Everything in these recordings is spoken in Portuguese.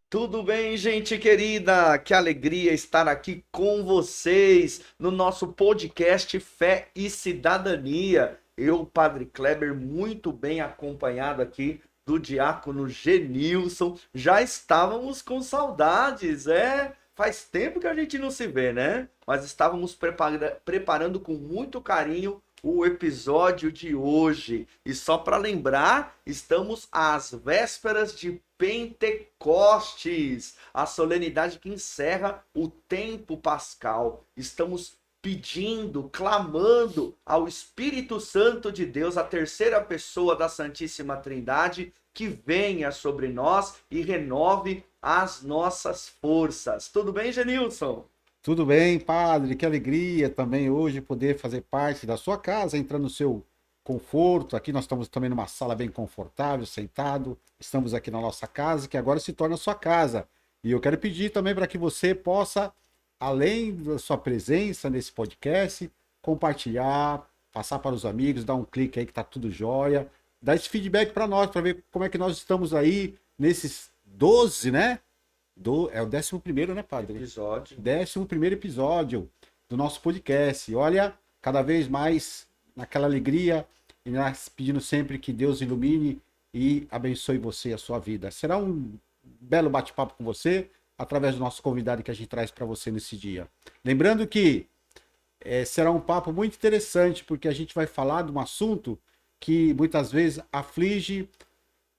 Tudo bem, gente querida? Que alegria estar aqui com vocês no nosso podcast Fé e Cidadania. Eu, Padre Kleber, muito bem acompanhado aqui do diácono Genilson. Já estávamos com saudades, é? Faz tempo que a gente não se vê, né? Mas estávamos preparando com muito carinho o episódio de hoje. E só para lembrar, estamos às vésperas de Pentecostes, a solenidade que encerra o tempo pascal. Estamos pedindo, clamando ao Espírito Santo de Deus, a terceira pessoa da Santíssima Trindade, que venha sobre nós e renove as nossas forças. Tudo bem, Genilson? Tudo bem, padre? Que alegria também hoje poder fazer parte da sua casa, entrando no seu conforto. Aqui nós estamos também numa sala bem confortável, sentado. Estamos aqui na nossa casa, que agora se torna sua casa. E eu quero pedir também para que você possa, além da sua presença nesse podcast, compartilhar, passar para os amigos, dar um clique aí que tá tudo jóia, dar esse feedback para nós, para ver como é que nós estamos aí nesses 12, né? É o 11º, né, padre? Episódio. 11º episódio do nosso podcast. Olha, cada vez mais naquela alegria e nós pedindo sempre que Deus ilumine e abençoe você e a sua vida. Será um belo bate-papo com você, através do nosso convidado que a gente traz para você nesse dia. Lembrando que será um papo muito interessante, porque a gente vai falar de um assunto que muitas vezes aflige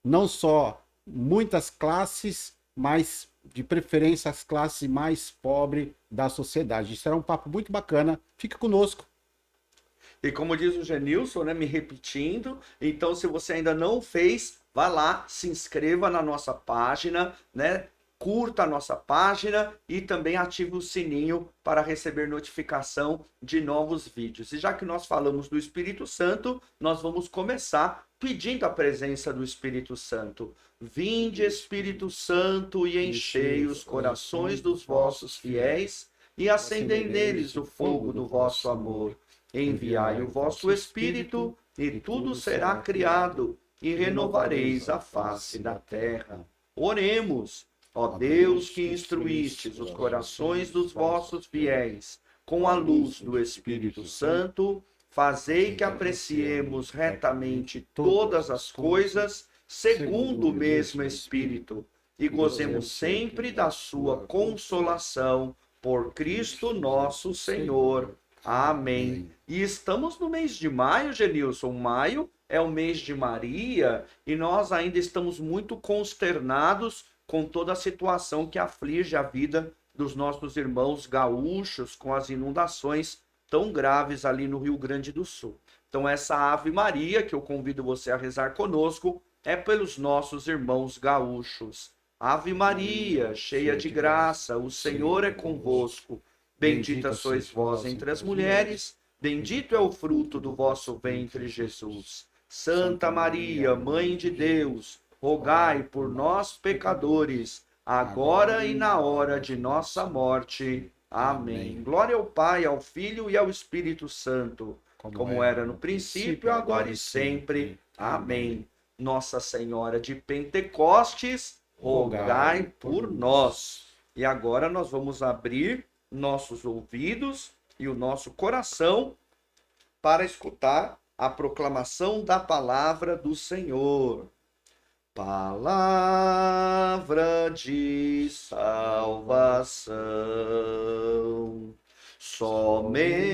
não só muitas classes, mas de preferência as classes mais pobres da sociedade. Isso será um papo muito bacana. Fique conosco. E como diz o Genilson, né, me repetindo, então se você ainda não fez, vá lá, se inscreva na nossa página, né? Curta a nossa página e também ative o sininho para receber notificação de novos vídeos. E já que nós falamos do Espírito Santo, nós vamos começar pedindo a presença do Espírito Santo. Vinde, Espírito Santo, e enchei os corações dos vossos fiéis e acendei neles o fogo do vosso amor. Enviai o vosso Espírito, e tudo será criado, e renovareis a face da terra. Oremos, ó Deus, que instruístes os corações dos vossos fiéis, com a luz do Espírito Santo, fazei que apreciemos retamente todas as coisas, segundo o mesmo Espírito, e gozemos sempre da sua consolação, por Cristo nosso Senhor. Amém. E estamos no mês de maio, Genilson. Maio é o mês de Maria e nós ainda estamos muito consternados com toda a situação que aflige a vida dos nossos irmãos gaúchos com as inundações tão graves ali no Rio Grande do Sul. Então, essa Ave Maria, que eu convido você a rezar conosco, é pelos nossos irmãos gaúchos. Ave Maria, cheia de graça, o Senhor é convosco. Bendita sois vós entre as mulheres, bendito é o fruto do vosso ventre, Jesus. Santa Maria, Mãe de Deus, rogai por nós, pecadores, agora e na hora de nossa morte. Amém. Glória ao Pai, ao Filho e ao Espírito Santo, como era no princípio, agora e sempre. Amém. Nossa Senhora de Pentecostes, rogai por nós. E agora nós vamos abrir nossos ouvidos e o nosso coração para escutar a proclamação da palavra do Senhor. Palavra de salvação, somente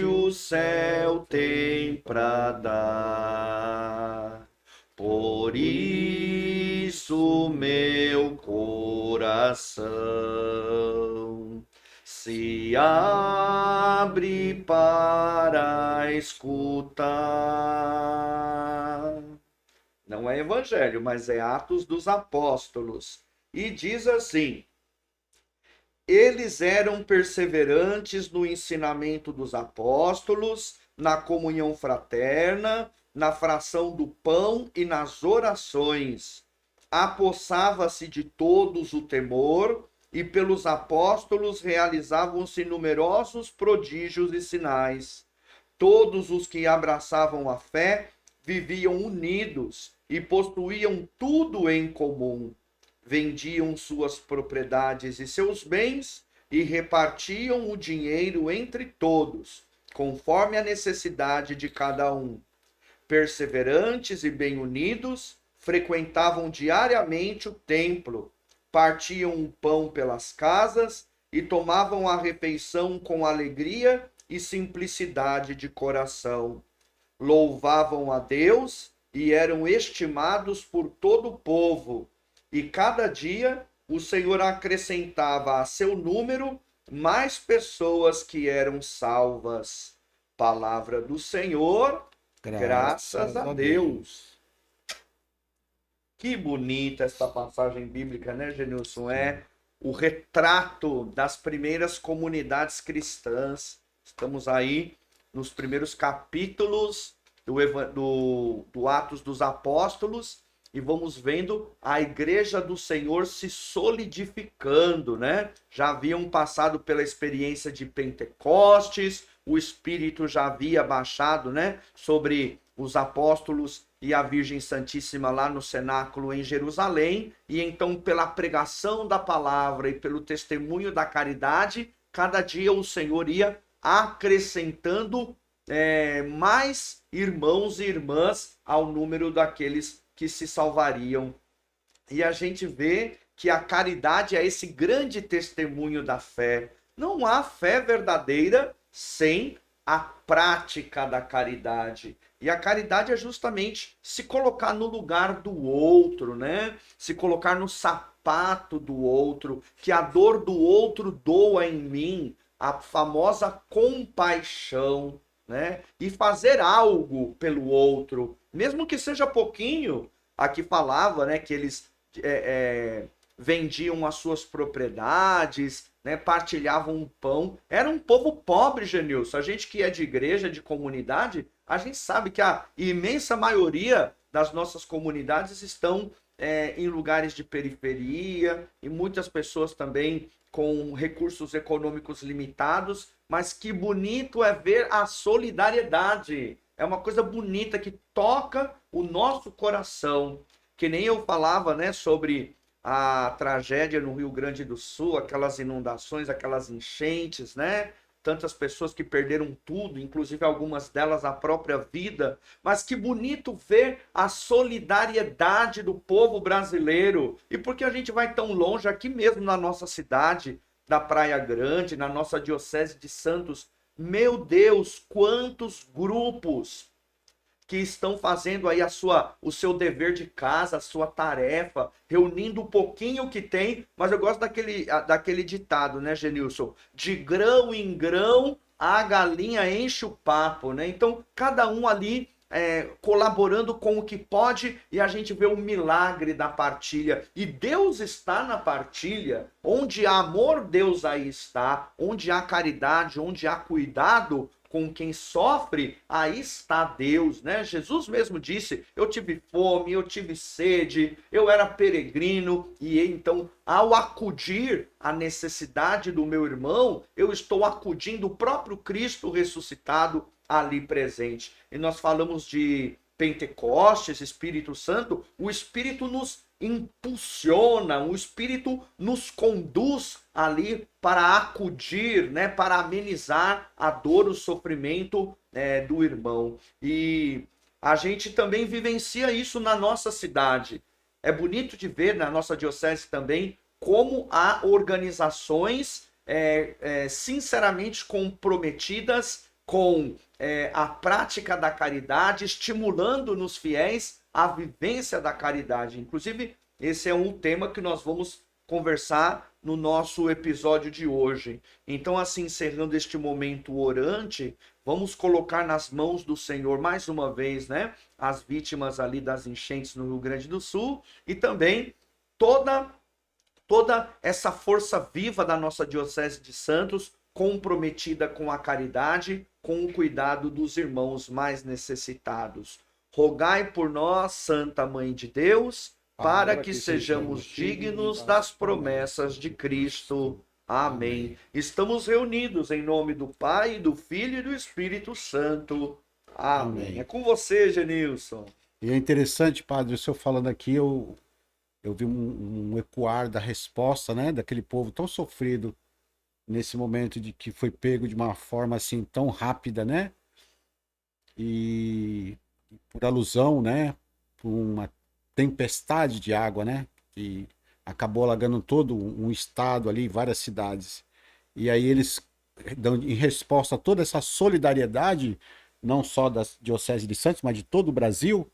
o céu tem para dar. Por isso, meu coração se abre para escutar. Não é evangelho, mas é Atos dos Apóstolos. E diz assim: eles eram perseverantes no ensinamento dos apóstolos, na comunhão fraterna, na fração do pão e nas orações. Apossava-se de todos o temor, e pelos apóstolos realizavam-se numerosos prodígios e sinais. Todos os que abraçavam a fé viviam unidos e possuíam tudo em comum. vendiam suas propriedades e seus bens e repartiam o dinheiro entre todos, conforme a necessidade de cada um. Perseverantes e bem unidos, frequentavam diariamente o templo, partiam o pão pelas casas e tomavam a refeição com alegria e simplicidade de coração. Louvavam a Deus e eram estimados por todo o povo. E cada dia o Senhor acrescentava a seu número mais pessoas que eram salvas. Palavra do Senhor, graças a Deus. Que bonita essa passagem bíblica, né, Genilson? É o retrato das primeiras comunidades cristãs. Estamos aí nos primeiros capítulos do Atos dos Apóstolos e vamos vendo a igreja do Senhor se solidificando, né? Já haviam passado pela experiência de Pentecostes, o Espírito já havia baixado, né, sobre os apóstolos e a Virgem Santíssima lá no cenáculo em Jerusalém, e então pela pregação da palavra e pelo testemunho da caridade, cada dia o Senhor ia acrescentando mais irmãos e irmãs ao número daqueles que se salvariam. E a gente vê que a caridade é esse grande testemunho da fé. Não há fé verdadeira sem a prática da caridade. E a caridade é justamente se colocar no lugar do outro, né? Se colocar no sapato do outro, que a dor do outro doa em mim, a famosa compaixão, né? E fazer algo pelo outro, mesmo que seja pouquinho. Aqui falava, né, que eles vendiam as suas propriedades, né, partilhavam um pão. Era um povo pobre, Genilson. A gente que é de igreja, de comunidade, a gente sabe que a imensa maioria das nossas comunidades estão em lugares de periferia, e muitas pessoas também com recursos econômicos limitados, mas que bonito é ver a solidariedade. É uma coisa bonita que toca o nosso coração. Que nem eu falava, né, sobre a tragédia no Rio Grande do Sul, aquelas inundações, aquelas enchentes, né? Tantas pessoas que perderam tudo, inclusive algumas delas a própria vida. Mas que bonito ver a solidariedade do povo brasileiro. E por que a gente vai tão longe, aqui mesmo na nossa cidade, da Praia Grande, na nossa Diocese de Santos? Meu Deus, quantos grupos que estão fazendo aí o seu dever de casa, a sua tarefa, reunindo um pouquinho que tem, mas eu gosto daquele ditado, né, Genilson? De grão em grão, a galinha enche o papo, né? Então, cada um ali colaborando com o que pode, e a gente vê o milagre da partilha. E Deus está na partilha. Onde há amor, Deus aí está. Onde há caridade, onde há cuidado com quem sofre, aí está Deus, né? Jesus mesmo disse: eu tive fome, eu tive sede, eu era peregrino, e então, ao acudir à necessidade do meu irmão, eu estou acudindo o próprio Cristo ressuscitado ali presente. E nós falamos de Pentecostes, Espírito Santo. O Espírito nos impulsiona, o Espírito nos conduz ali para acudir, né, para amenizar a dor, o sofrimento do irmão. E a gente também vivencia isso na nossa cidade. É bonito de ver na nossa diocese também como há organizações sinceramente comprometidas com a prática da caridade, estimulando nos fiéis a vivência da caridade. Inclusive, esse é um tema que nós vamos conversar no nosso episódio de hoje. Então, assim, encerrando este momento orante, vamos colocar nas mãos do Senhor, mais uma vez, né, as vítimas ali das enchentes no Rio Grande do Sul, e também toda essa força viva da nossa Diocese de Santos, comprometida com a caridade, com o cuidado dos irmãos mais necessitados. Rogai por nós, Santa Mãe de Deus, para que sejamos dignos das promessas de Cristo. Amém. Estamos reunidos em nome do Pai, do Filho e do Espírito Santo. Amém. É com você, Genilson. E é interessante, padre, o senhor falando aqui, eu eu vi um ecoar da resposta, né, daquele povo tão sofrido nesse momento de que foi pego de uma forma assim tão rápida, né? E por alusão, né, por uma tempestade de água, né, que acabou alagando todo um estado ali, várias cidades. E aí eles dão em resposta a toda essa solidariedade, não só da Diocese de Santos, mas de todo o Brasil,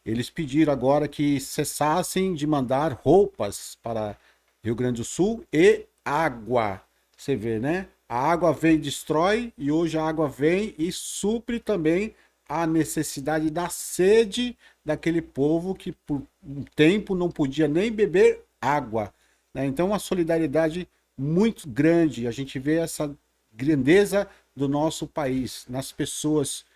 eles pediram agora que cessassem de mandar roupas para Rio Grande do Sul e água. Você vê, né? A água vem e destrói, e hoje a água vem e supre também a necessidade da sede daquele povo que por um tempo não podia nem beber água, né? Então, uma solidariedade muito grande. A gente vê essa grandeza do nosso país nas pessoas,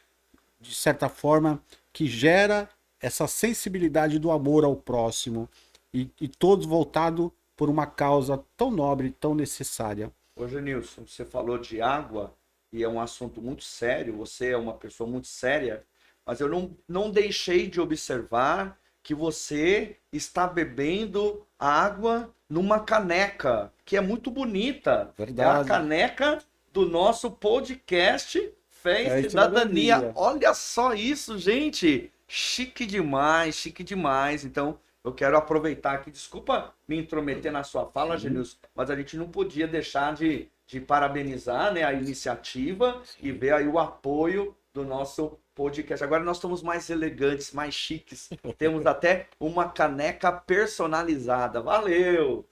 de certa forma, que gera essa sensibilidade do amor ao próximo e todos voltado por uma causa tão nobre, tão necessária. Ô, Genilson, você falou de água e é um assunto muito sério, você é uma pessoa muito séria, mas eu não deixei de observar que você está bebendo água numa caneca, que é muito bonita. É a Verdade. caneca do nosso podcast Fé É e a Cidadania. cidadania. Olha só isso, gente! Chique demais, chique demais. Então, eu quero aproveitar aqui, desculpa me intrometer na sua fala, Sim, Genilson, mas a gente não podia deixar de parabenizar, né, a iniciativa e sim. ver aí o apoio do nosso podcast. Agora nós estamos mais elegantes, mais chiques. Temos até uma caneca personalizada. Valeu!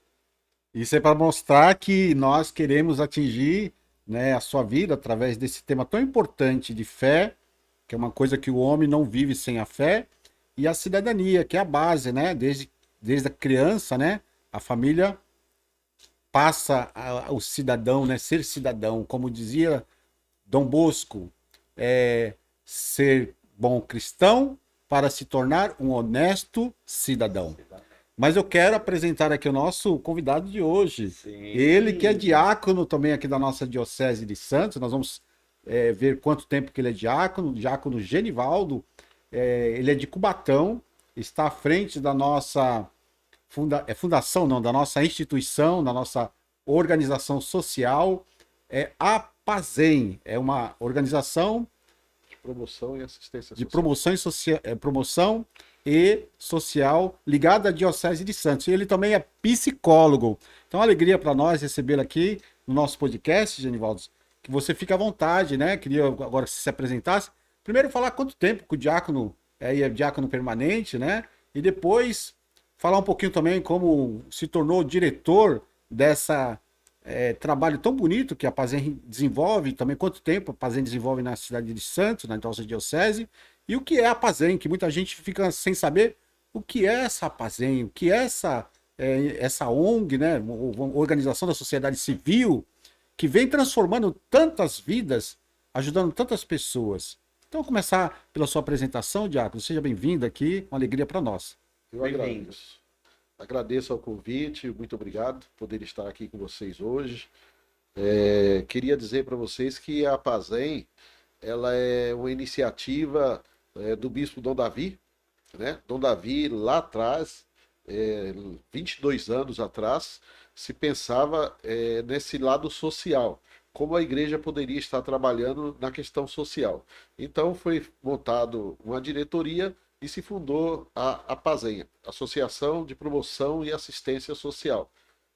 Isso é para mostrar que nós queremos atingir, né, a sua vida através desse tema tão importante de fé, que é uma coisa que o homem não vive sem a fé, e a cidadania, que é a base, né? Desde a criança, né? A família passa o cidadão, né? Ser cidadão, como dizia Dom Bosco, é ser bom cristão para se tornar um honesto cidadão. Mas eu quero apresentar aqui o nosso convidado de hoje. Ele que é Sim. diácono também aqui da nossa Diocese de Santos. Nós vamos ver quanto tempo que ele é diácono Genivaldo. Ele é de Cubatão, está à frente da nossa fundação, não, da nossa instituição, da nossa organização social. A Pazem, é uma organização De promoção e assistência de social. promoção e social ligada à Diocese de Santos. E ele também é psicólogo. Então, é uma alegria para nós recebê-lo aqui no nosso podcast, Genivaldo. Que você fique à vontade, né? Queria agora que você se apresentasse. Primeiro, falar quanto tempo que o diácono é diácono permanente, né? E depois falar um pouquinho também como se tornou diretor dessa trabalho tão bonito que a Pazem desenvolve, também quanto tempo a Pazem desenvolve na cidade de Santos, na nossa diocese, e o que é a Pazem, que muita gente fica sem saber o que é essa Pazem, o que é essa ONG, né, Organização da Sociedade Civil, que vem transformando tantas vidas, ajudando tantas pessoas. Então, vou começar pela sua apresentação, Diácono. Seja bem-vindo aqui, uma alegria para nós. Eu Bem-vindo. agradeço. Agradeço ao convite, muito obrigado por poder estar aqui com vocês hoje. Queria dizer para vocês que a Pazem, ela é uma iniciativa do Bispo Dom Davi, né? Dom Davi, lá atrás, 22 anos atrás, se pensava nesse lado social, como a igreja poderia estar trabalhando na questão social. Então foi montado uma diretoria e se fundou a Pazenha, Associação de Promoção e Assistência Social,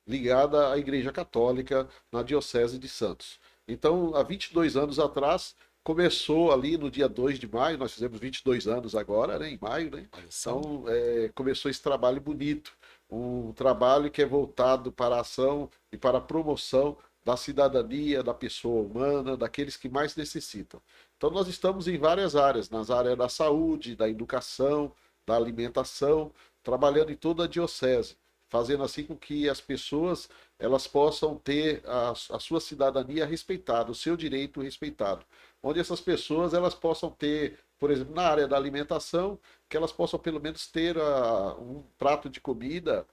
ligada à Igreja Católica na Diocese de Santos. Então, há 22 anos atrás, começou ali no dia 2 de maio, nós fizemos 22 anos agora, né, em maio, né? Então, começou esse trabalho bonito, um trabalho que é voltado para a ação e para a promoção da cidadania, da pessoa humana, daqueles que mais necessitam. Então, nós estamos em várias áreas, nas áreas da saúde, da educação, da alimentação, trabalhando em toda a diocese, fazendo assim com que as pessoas elas possam ter a sua cidadania respeitada, o seu direito respeitado, onde essas pessoas elas possam ter, por exemplo, na área da alimentação, que elas possam pelo menos ter um prato de comida,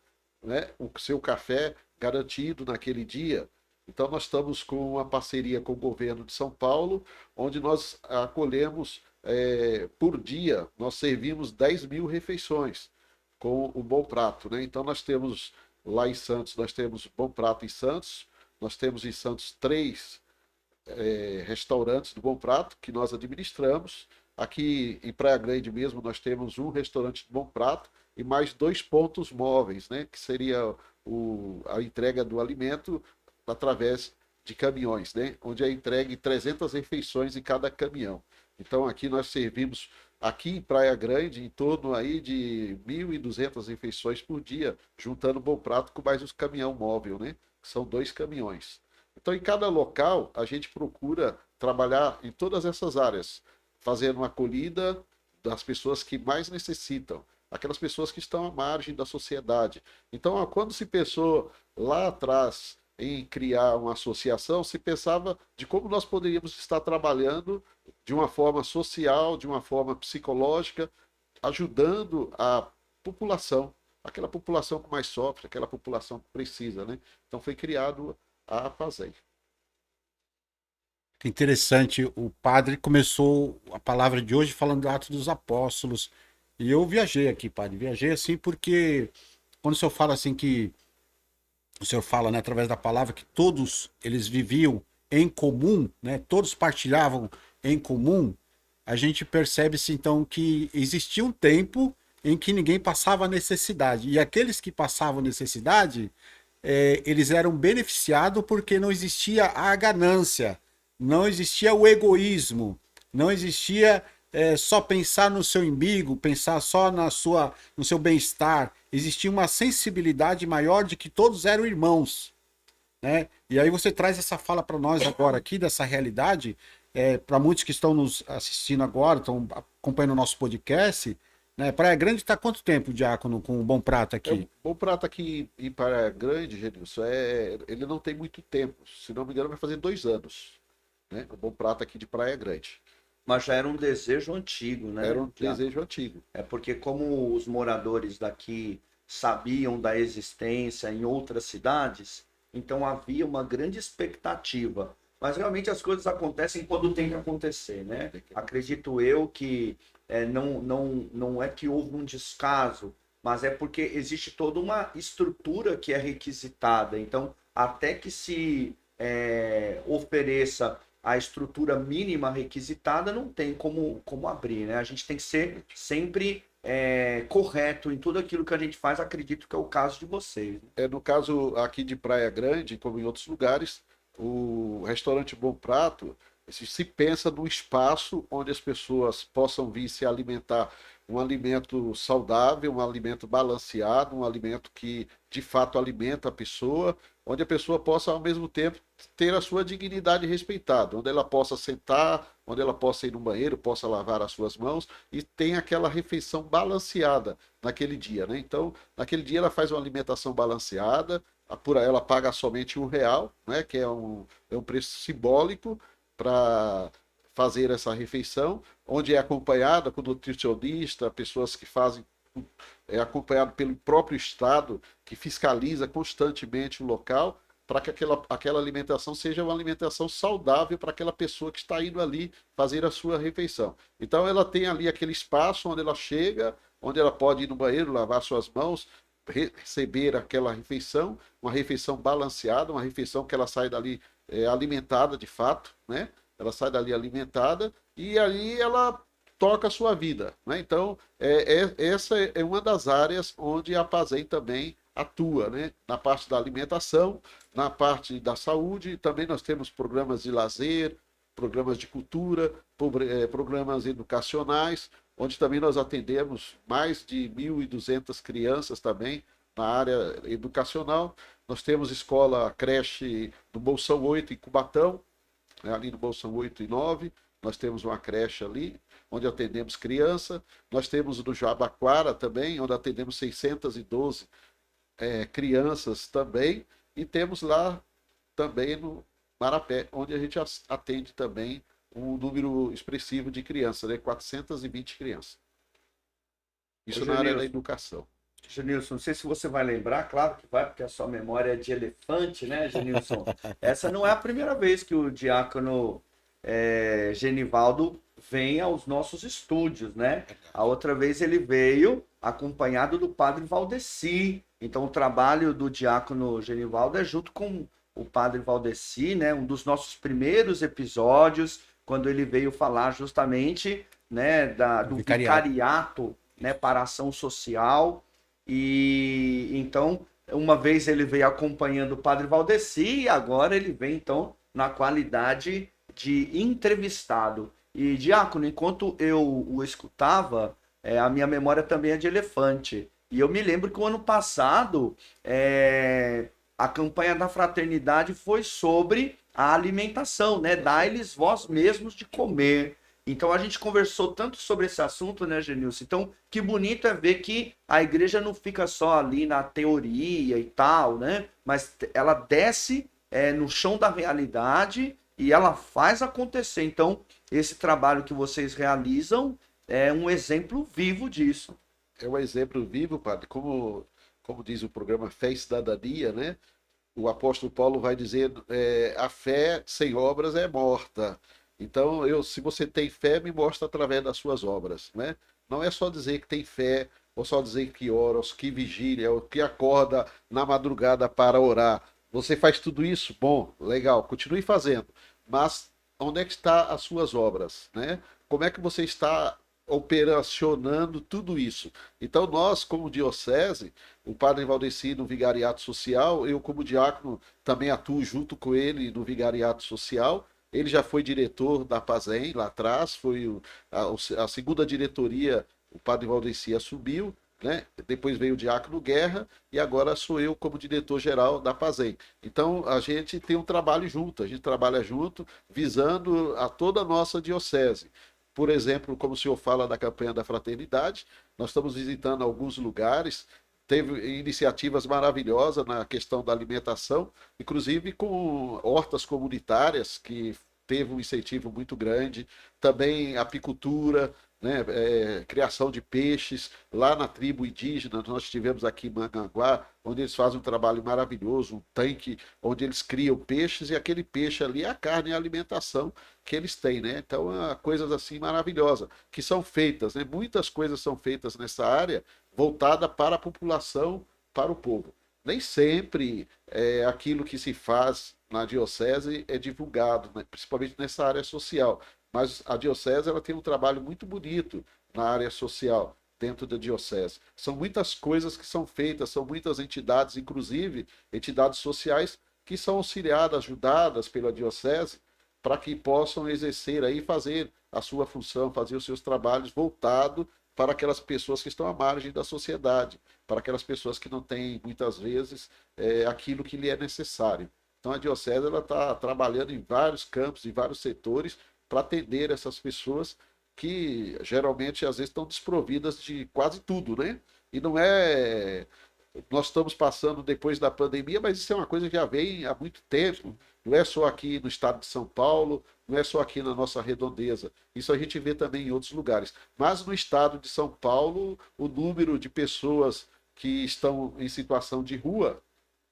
né, o seu café garantido naquele dia. Então nós estamos com uma parceria com o governo de São Paulo, onde nós acolhemos por dia, nós servimos 10 mil refeições com o Bom Prato, né? Então nós temos lá em Santos, nós temos Bom Prato em Santos, nós temos em Santos 3 restaurantes do Bom Prato que nós administramos. Aqui em Praia Grande mesmo nós temos um restaurante do Bom Prato e mais 2 pontos móveis, né? Que seria a entrega do alimento através de caminhões, né? Onde é entregue 300 refeições em cada caminhão. Então aqui nós servimos, aqui em Praia Grande, em torno aí de 1.200 refeições por dia, juntando o Bom Prato com mais os caminhão móvel, né? Que são 2 caminhões. Então, em cada local, a gente procura trabalhar em todas essas áreas, fazendo uma acolhida das pessoas que mais necessitam, aquelas pessoas que estão à margem da sociedade. Então, quando se pensou lá atrás em criar uma associação, se pensava de como nós poderíamos estar trabalhando de uma forma social, de uma forma psicológica, ajudando a população, aquela população que mais sofre, aquela população que precisa, né? Então foi criado a APASEM. Interessante, o padre começou a palavra de hoje falando do Atos dos Apóstolos. E eu viajei aqui, padre. Viajei assim porque quando o senhor fala assim que o senhor fala, né, através da palavra que todos eles viviam em comum, né? Todos partilhavam em comum. A gente percebe-se então que existia um tempo em que ninguém passava necessidade. E aqueles que passavam necessidade, eles eram beneficiados porque não existia a ganância, não existia o egoísmo, não existia só pensar no seu umbigo, pensar só no seu bem-estar. Existia uma sensibilidade maior de que todos eram irmãos, né? E aí você traz essa fala para nós agora aqui, dessa realidade, para muitos que estão nos assistindo agora, estão acompanhando o nosso podcast, né? Praia Grande está quanto tempo, Diácono, com o Bom Prato aqui? O Bom Prato aqui em Praia Grande, Genilson, ele não tem muito tempo. Se não me engano, vai fazer 2 anos, né? O Bom Prato aqui de Praia Grande. Mas já era um desejo antigo, né? Era um desejo antigo. É porque como os moradores daqui sabiam da existência em outras cidades, então havia uma grande expectativa. Mas realmente as coisas acontecem quando tem que acontecer, né? Acredito eu que não é que houve um descaso, mas é porque existe toda uma estrutura que é requisitada. Então, até que se ofereça a estrutura mínima requisitada, não tem como abrir, né? A gente tem que ser sempre correto em tudo aquilo que a gente faz. Acredito que é o caso de vocês, né? No caso aqui de Praia Grande, como em outros lugares, o restaurante Bom Prato se pensa num espaço onde as pessoas possam vir se alimentar, um alimento saudável, um alimento balanceado, um alimento que de fato alimenta a pessoa, onde a pessoa possa ao mesmo tempo ter a sua dignidade respeitada, onde ela possa sentar, onde ela possa ir no banheiro, possa lavar as suas mãos e tem aquela refeição balanceada naquele dia, né? Então, naquele dia ela faz uma alimentação balanceada, ela paga somente R$1, né? Que é um preço simbólico para fazer essa refeição, onde é acompanhada com nutricionista, pessoas que fazem, acompanhado pelo próprio Estado, que fiscaliza constantemente o local, para que aquela alimentação seja uma alimentação saudável para aquela pessoa que está indo ali fazer a sua refeição. Então ela tem ali aquele espaço onde ela chega, onde ela pode ir no banheiro, lavar suas mãos, receber aquela refeição, uma refeição balanceada, uma refeição que ela sai dali alimentada de fato, né? Ela sai dali alimentada e ali ela toca a sua vida, né? Então, essa é uma das áreas onde a APASEM também atua, né? Na parte da alimentação, na parte da saúde, também nós temos programas de lazer, programas de cultura, programas educacionais, onde também nós atendemos mais de 1.200 crianças também na área educacional. Nós temos escola, creche do Bolsão 8 em Cubatão, ali no Bolsão 8 e 9, nós temos uma creche ali, onde atendemos criança. Nós temos no Jabaquara também, onde atendemos 612 crianças também. E temos lá também no Marapé, onde a gente atende também um número expressivo de crianças, né? 420 crianças. Isso na área da educação. Genilson, não sei se você vai lembrar, claro que vai, porque a sua memória é de elefante, né, Genilson? Essa não é a primeira vez que o diácono Genivaldo vem aos nossos estúdios, né? A outra vez ele veio acompanhado do padre Valdeci. Então o trabalho do diácono Genivaldo é junto com o padre Valdeci, né? Um dos nossos primeiros episódios, quando ele veio falar justamente, né, do vicariato, né, para a ação social. E então, uma vez ele veio acompanhando o padre Valdeci e agora ele vem então na qualidade de entrevistado. E, diácono, enquanto eu o escutava, a minha memória também é de elefante. E eu me lembro que o ano passado, a campanha da fraternidade foi sobre a alimentação, né? Dai-lhes vós mesmos de comer. Então a gente conversou tanto sobre esse assunto, né, Genilson? Então, que bonito é ver que a igreja não fica só ali na teoria e tal, né? Mas ela desce no chão da realidade e ela faz acontecer. Então, esse trabalho que vocês realizam é um exemplo vivo disso. É um exemplo vivo, padre. Como diz o programa Fé e Cidadania, né? O apóstolo Paulo vai dizer, a fé sem obras é morta. Então, se você tem fé, me mostra através das suas obras, né? Não é só dizer que tem fé, ou só dizer que ora, ou que vigilia, ou que acorda na madrugada para orar. Você faz tudo isso? Bom, legal, continue fazendo. Mas onde é que está as suas obras, né? Como é que você está operacionando tudo isso? Então nós, como diocese, o padre Valdeci no Vigariato Social, eu como diácono também atuo junto com ele no Vigariato Social. Ele já foi diretor da Pazem lá atrás, foi a segunda diretoria, o padre Valdeci assumiu, né? Depois veio o diácono Guerra e agora sou eu como diretor-geral da Pazem. Então a gente tem um trabalho junto, a gente trabalha junto visando a toda a nossa diocese. Por exemplo, como o senhor fala da campanha da fraternidade, nós estamos visitando alguns lugares, teve iniciativas maravilhosas na questão da alimentação, inclusive com hortas comunitárias, que teve um incentivo muito grande, também apicultura, né, criação de peixes, lá na tribo indígena, nós estivemos aqui em Manganguá, onde eles fazem um trabalho maravilhoso, um tanque onde eles criam peixes, e aquele peixe ali é a carne e a alimentação que eles têm, né? Então, coisas assim maravilhosas, que são feitas, né? Muitas coisas são feitas nessa área, voltada para a população, para o povo. Nem sempre aquilo que se faz na diocese é divulgado, né? Principalmente nessa área social. Mas a diocese ela tem um trabalho muito bonito na área social, dentro da diocese. São muitas coisas que são feitas, são muitas entidades, inclusive entidades sociais, que são auxiliadas, ajudadas pela diocese, para que possam exercer aí, fazer a sua função, fazer os seus trabalhos voltado para aquelas pessoas que estão à margem da sociedade, para aquelas pessoas que não têm, muitas vezes, aquilo que lhe é necessário. Então a diocese está trabalhando em vários campos, em vários setores, para atender essas pessoas que geralmente às vezes estão desprovidas de quase tudo, né? E não é. Nós estamos passando depois da pandemia, mas isso é uma coisa que já vem há muito tempo. Não é só aqui no estado de São Paulo, não é só aqui na nossa redondeza. Isso a gente vê também em outros lugares. Mas no estado de São Paulo, o número de pessoas que estão em situação de rua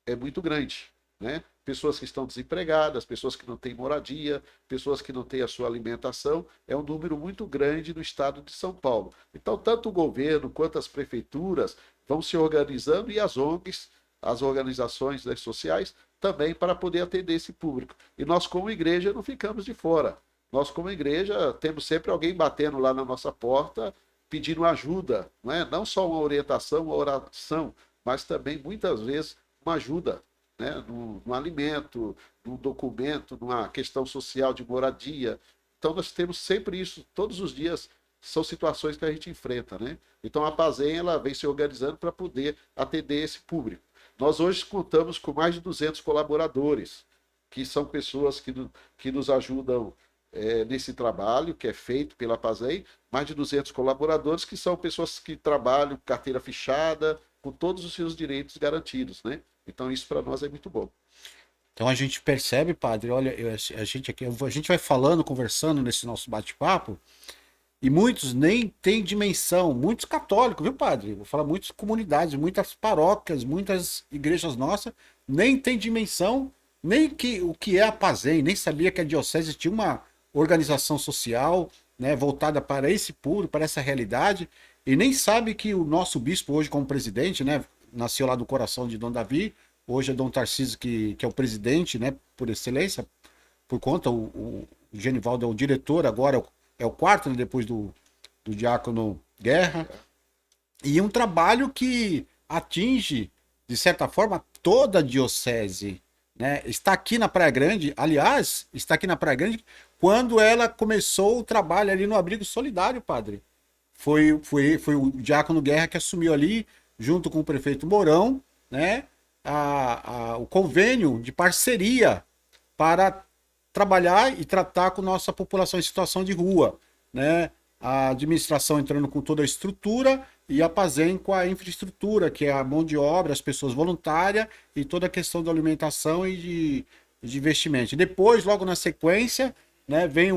é muito grande, né? Pessoas que estão desempregadas, pessoas que não têm moradia, pessoas que não têm a sua alimentação, é um número muito grande no estado de São Paulo. Então, tanto o governo quanto as prefeituras vão se organizando e as ONGs, as organizações, né, sociais, também para poder atender esse público. E nós, como igreja, não ficamos de fora. Nós, como igreja, temos sempre alguém batendo lá na nossa porta, pedindo ajuda, não é? Não só uma orientação, uma oração, mas também, muitas vezes, uma ajuda, né? No alimento, num documento, numa questão social de moradia. Então nós temos sempre isso, todos os dias são situações que a gente enfrenta, né? Então a Pazem ela vem se organizando para poder atender esse público. Nós hoje contamos com mais de 200 colaboradores, que são pessoas que nos ajudam nesse trabalho que é feito pela Pazem, mais de 200 colaboradores que são pessoas que trabalham carteira fechada, com todos os seus direitos garantidos, né? Então isso para nós é muito bom. Então a gente percebe, padre, olha, a gente vai falando, conversando nesse nosso bate-papo, e muitos nem têm dimensão, muitos católicos, viu, padre? Vou falar muitas comunidades, muitas paróquias, muitas igrejas nossas, nem têm dimensão, nem o que é a Pazem, nem sabia que a diocese tinha organização social, né, voltada para esse público, para essa realidade, e nem sabe que o nosso bispo hoje como presidente, né, nasceu lá do coração de Dom Davi, hoje é Dom Tarcísio que é o presidente, né, por excelência, por conta, o Genivaldo é o diretor, agora é o quarto, né, depois do Diácono Guerra, e um trabalho que atinge, de certa forma, toda a diocese, né? Está aqui na Praia Grande, aliás, está aqui na Praia Grande quando ela começou o trabalho ali no Abrigo Solidário, padre. Foi o Diácono Guerra que assumiu ali, junto com o prefeito Mourão, né? O convênio de parceria para trabalhar e tratar com nossa população em situação de rua, né? A administração entrando com toda a estrutura e a Pazem com a infraestrutura, que é a mão de obra, as pessoas voluntárias e toda a questão da alimentação e de investimento. Depois, logo na sequência, né, vem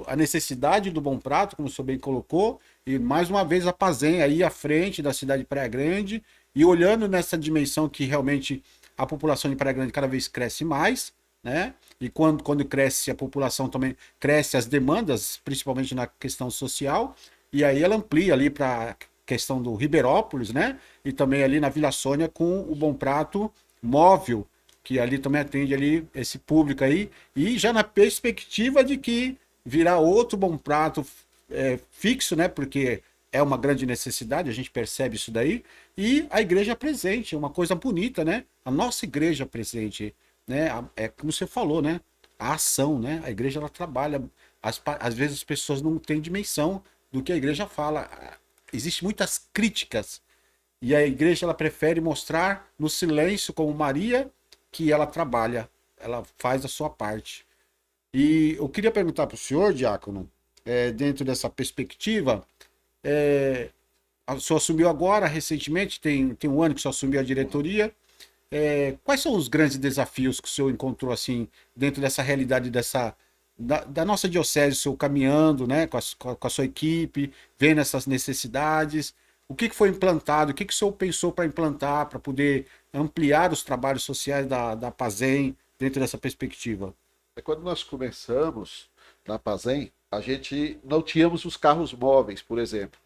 a necessidade do Bom Prato, como o senhor bem colocou, e mais uma vez a Pazem aí à frente da cidade de Praia Grande e olhando nessa dimensão que realmente a população de Praia Grande cada vez cresce mais, né? E quando cresce a população também cresce as demandas, principalmente na questão social, e aí ela amplia ali para questão do Ribeirópolis, né? E também ali na Vila Sônia com o Bom Prato móvel, que ali também atende ali esse público aí, e já na perspectiva de que virá outro Bom Prato fixo, né? Porque é uma grande necessidade, a gente percebe isso daí, e a igreja presente, uma coisa bonita, né? A nossa igreja presente, né? É como você falou, né? A ação, né? A igreja ela trabalha, às vezes as pessoas não têm dimensão do que a igreja fala. Existem muitas críticas e a igreja ela prefere mostrar no silêncio como Maria que ela trabalha, ela faz a sua parte. E eu queria perguntar para o senhor, diácono, dentro dessa perspectiva, o senhor assumiu agora, recentemente, tem um ano que o senhor assumiu a diretoria. Quais são os grandes desafios que o senhor encontrou assim dentro dessa realidade da nossa diocese, o senhor caminhando, né, com a sua equipe, vendo essas necessidades? O que foi implantado? O que o senhor pensou para implantar, para poder ampliar os trabalhos sociais da Pazem dentro dessa perspectiva? Quando nós começamos na Pazem, a gente não tínhamos os carros móveis, por exemplo.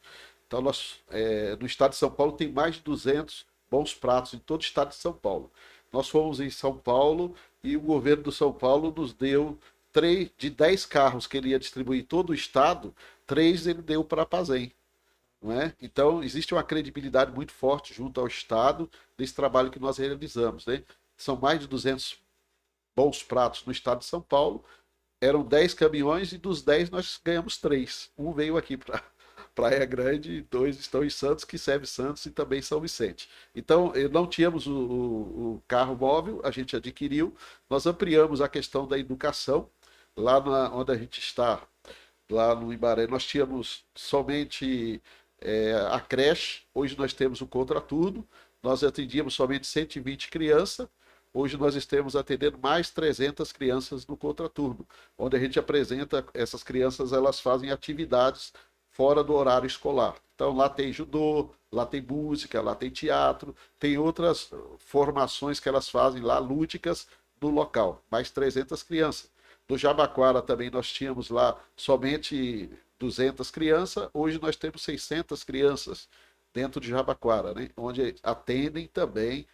Então, no estado de São Paulo tem mais de 200 bons pratos em todo o estado de São Paulo. Nós fomos em São Paulo e o governo do São Paulo nos deu 3 de 10 carros que ele ia distribuir em todo o estado, 3 ele deu para a Pazem. Não é? Então, existe uma credibilidade muito forte junto ao estado desse trabalho que nós realizamos. Né? São mais de 200 bons pratos no estado de São Paulo, eram 10 caminhões e dos 10 nós ganhamos 3. Um veio aqui para Praia Grande, 2 estão em Santos, que serve Santos e também São Vicente. Então, não tínhamos o carro móvel, a gente adquiriu, nós ampliamos a questão da educação, lá onde a gente está, lá no Ibaré, nós tínhamos somente a creche, hoje nós temos o contraturno, nós atendíamos somente 120 crianças, hoje nós estamos atendendo mais 300 crianças no contraturno, onde a gente apresenta, essas crianças elas fazem atividades fora do horário escolar. Então lá tem judô, lá tem música, lá tem teatro, tem outras formações que elas fazem lá, lúdicas, no local. Mais 300 crianças. No Jabaquara também nós tínhamos lá somente 200 crianças, hoje nós temos 600 crianças dentro de Jabaquara, né? Onde atendem também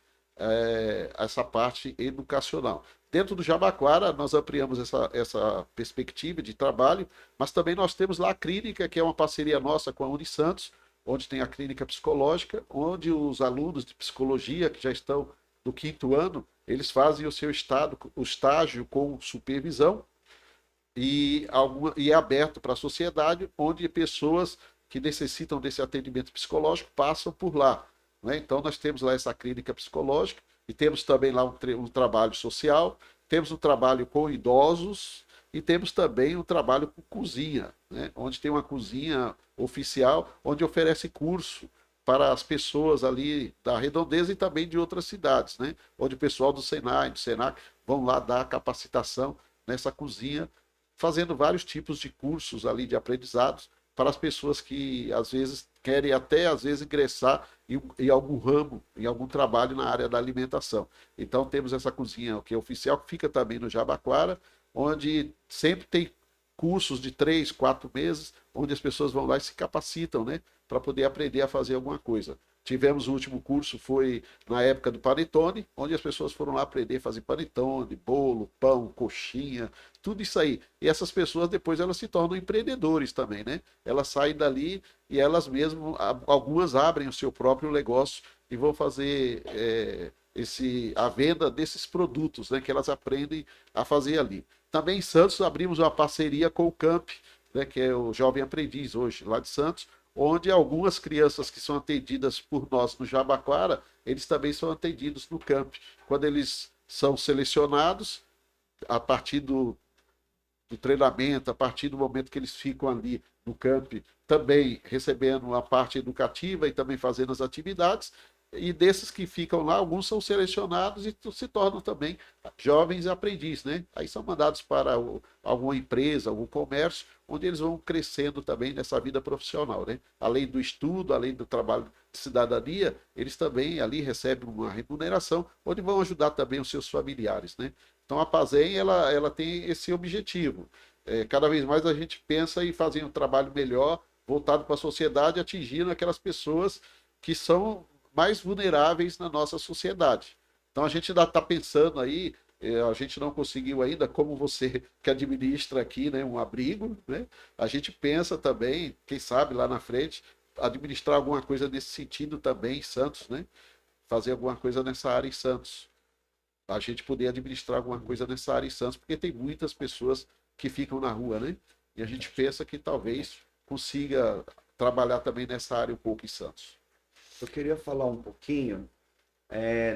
essa parte educacional. Dentro do Jabaquara, nós ampliamos essa perspectiva de trabalho, mas também nós temos lá a clínica, que é uma parceria nossa com a Unisantos, onde tem a clínica psicológica, onde os alunos de psicologia, que já estão no 5º ano, eles fazem o estágio com supervisão e é aberto para a sociedade, onde pessoas que necessitam desse atendimento psicológico passam por lá. Né? Então, nós temos lá essa clínica psicológica e temos também lá um trabalho social, temos um trabalho com idosos e temos também um trabalho com cozinha, né? Onde tem uma cozinha oficial, onde oferece curso para as pessoas ali da Redondeza e também de outras cidades, né? Onde o pessoal do Senai, do Senac, vão lá dar capacitação nessa cozinha, fazendo vários tipos de cursos ali de aprendizados para as pessoas que às vezes querem até às vezes ingressar em algum ramo, em algum trabalho na área da alimentação. Então temos essa cozinha que é oficial, que fica também no Jabaquara, onde sempre tem cursos de 3, 4 meses, onde as pessoas vão lá e se capacitam, né, para poder aprender a fazer alguma coisa. Tivemos o último curso, foi na época do panetone, onde as pessoas foram lá aprender a fazer panetone, bolo, pão, coxinha, tudo isso aí. E essas pessoas depois elas se tornam empreendedores também, né? Elas saem dali e elas mesmas, algumas abrem o seu próprio negócio e vão fazer a venda desses produtos, né, que elas aprendem a fazer ali. Também em Santos abrimos uma parceria com o Camp, né, que é o Jovem Aprendiz hoje, lá de Santos, onde algumas crianças que são atendidas por nós no Jabaquara, eles também são atendidos no Camp. Quando eles são selecionados, a partir do treinamento, a partir do momento que eles ficam ali no camp, também recebendo a parte educativa e também fazendo as atividades, e desses que ficam lá, alguns são selecionados e se tornam também jovens aprendizes, né? Aí são mandados para alguma empresa, algum comércio, onde eles vão crescendo também nessa vida profissional, né? Além do estudo, além do trabalho de cidadania, eles também ali recebem uma remuneração, onde vão ajudar também os seus familiares, né? Então a PASEM, ela tem esse objetivo. Cada vez mais a gente pensa em fazer um trabalho melhor, voltado para a sociedade, atingindo aquelas pessoas que são mais vulneráveis na nossa sociedade. Então a gente ainda está pensando aí, a gente não conseguiu ainda, como você que administra aqui, né, um abrigo, né? A gente pensa também, quem sabe lá na frente, administrar alguma coisa nesse sentido também em Santos, né? Fazer alguma coisa nessa área em Santos. A gente poder administrar alguma coisa nessa área em Santos, porque tem muitas pessoas que ficam na rua, né? E a gente pensa que talvez consiga trabalhar também nessa área um pouco em Santos. Eu queria falar um pouquinho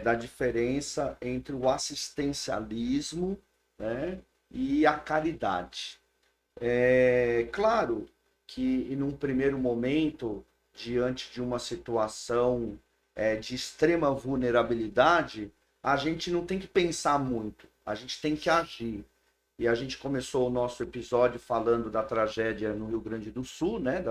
da diferença entre o assistencialismo, né, e a caridade. É claro que, num primeiro momento, diante de uma situação de extrema vulnerabilidade, a gente não tem que pensar muito, a gente tem que agir. E a gente começou o nosso episódio falando da tragédia no Rio Grande do Sul, né,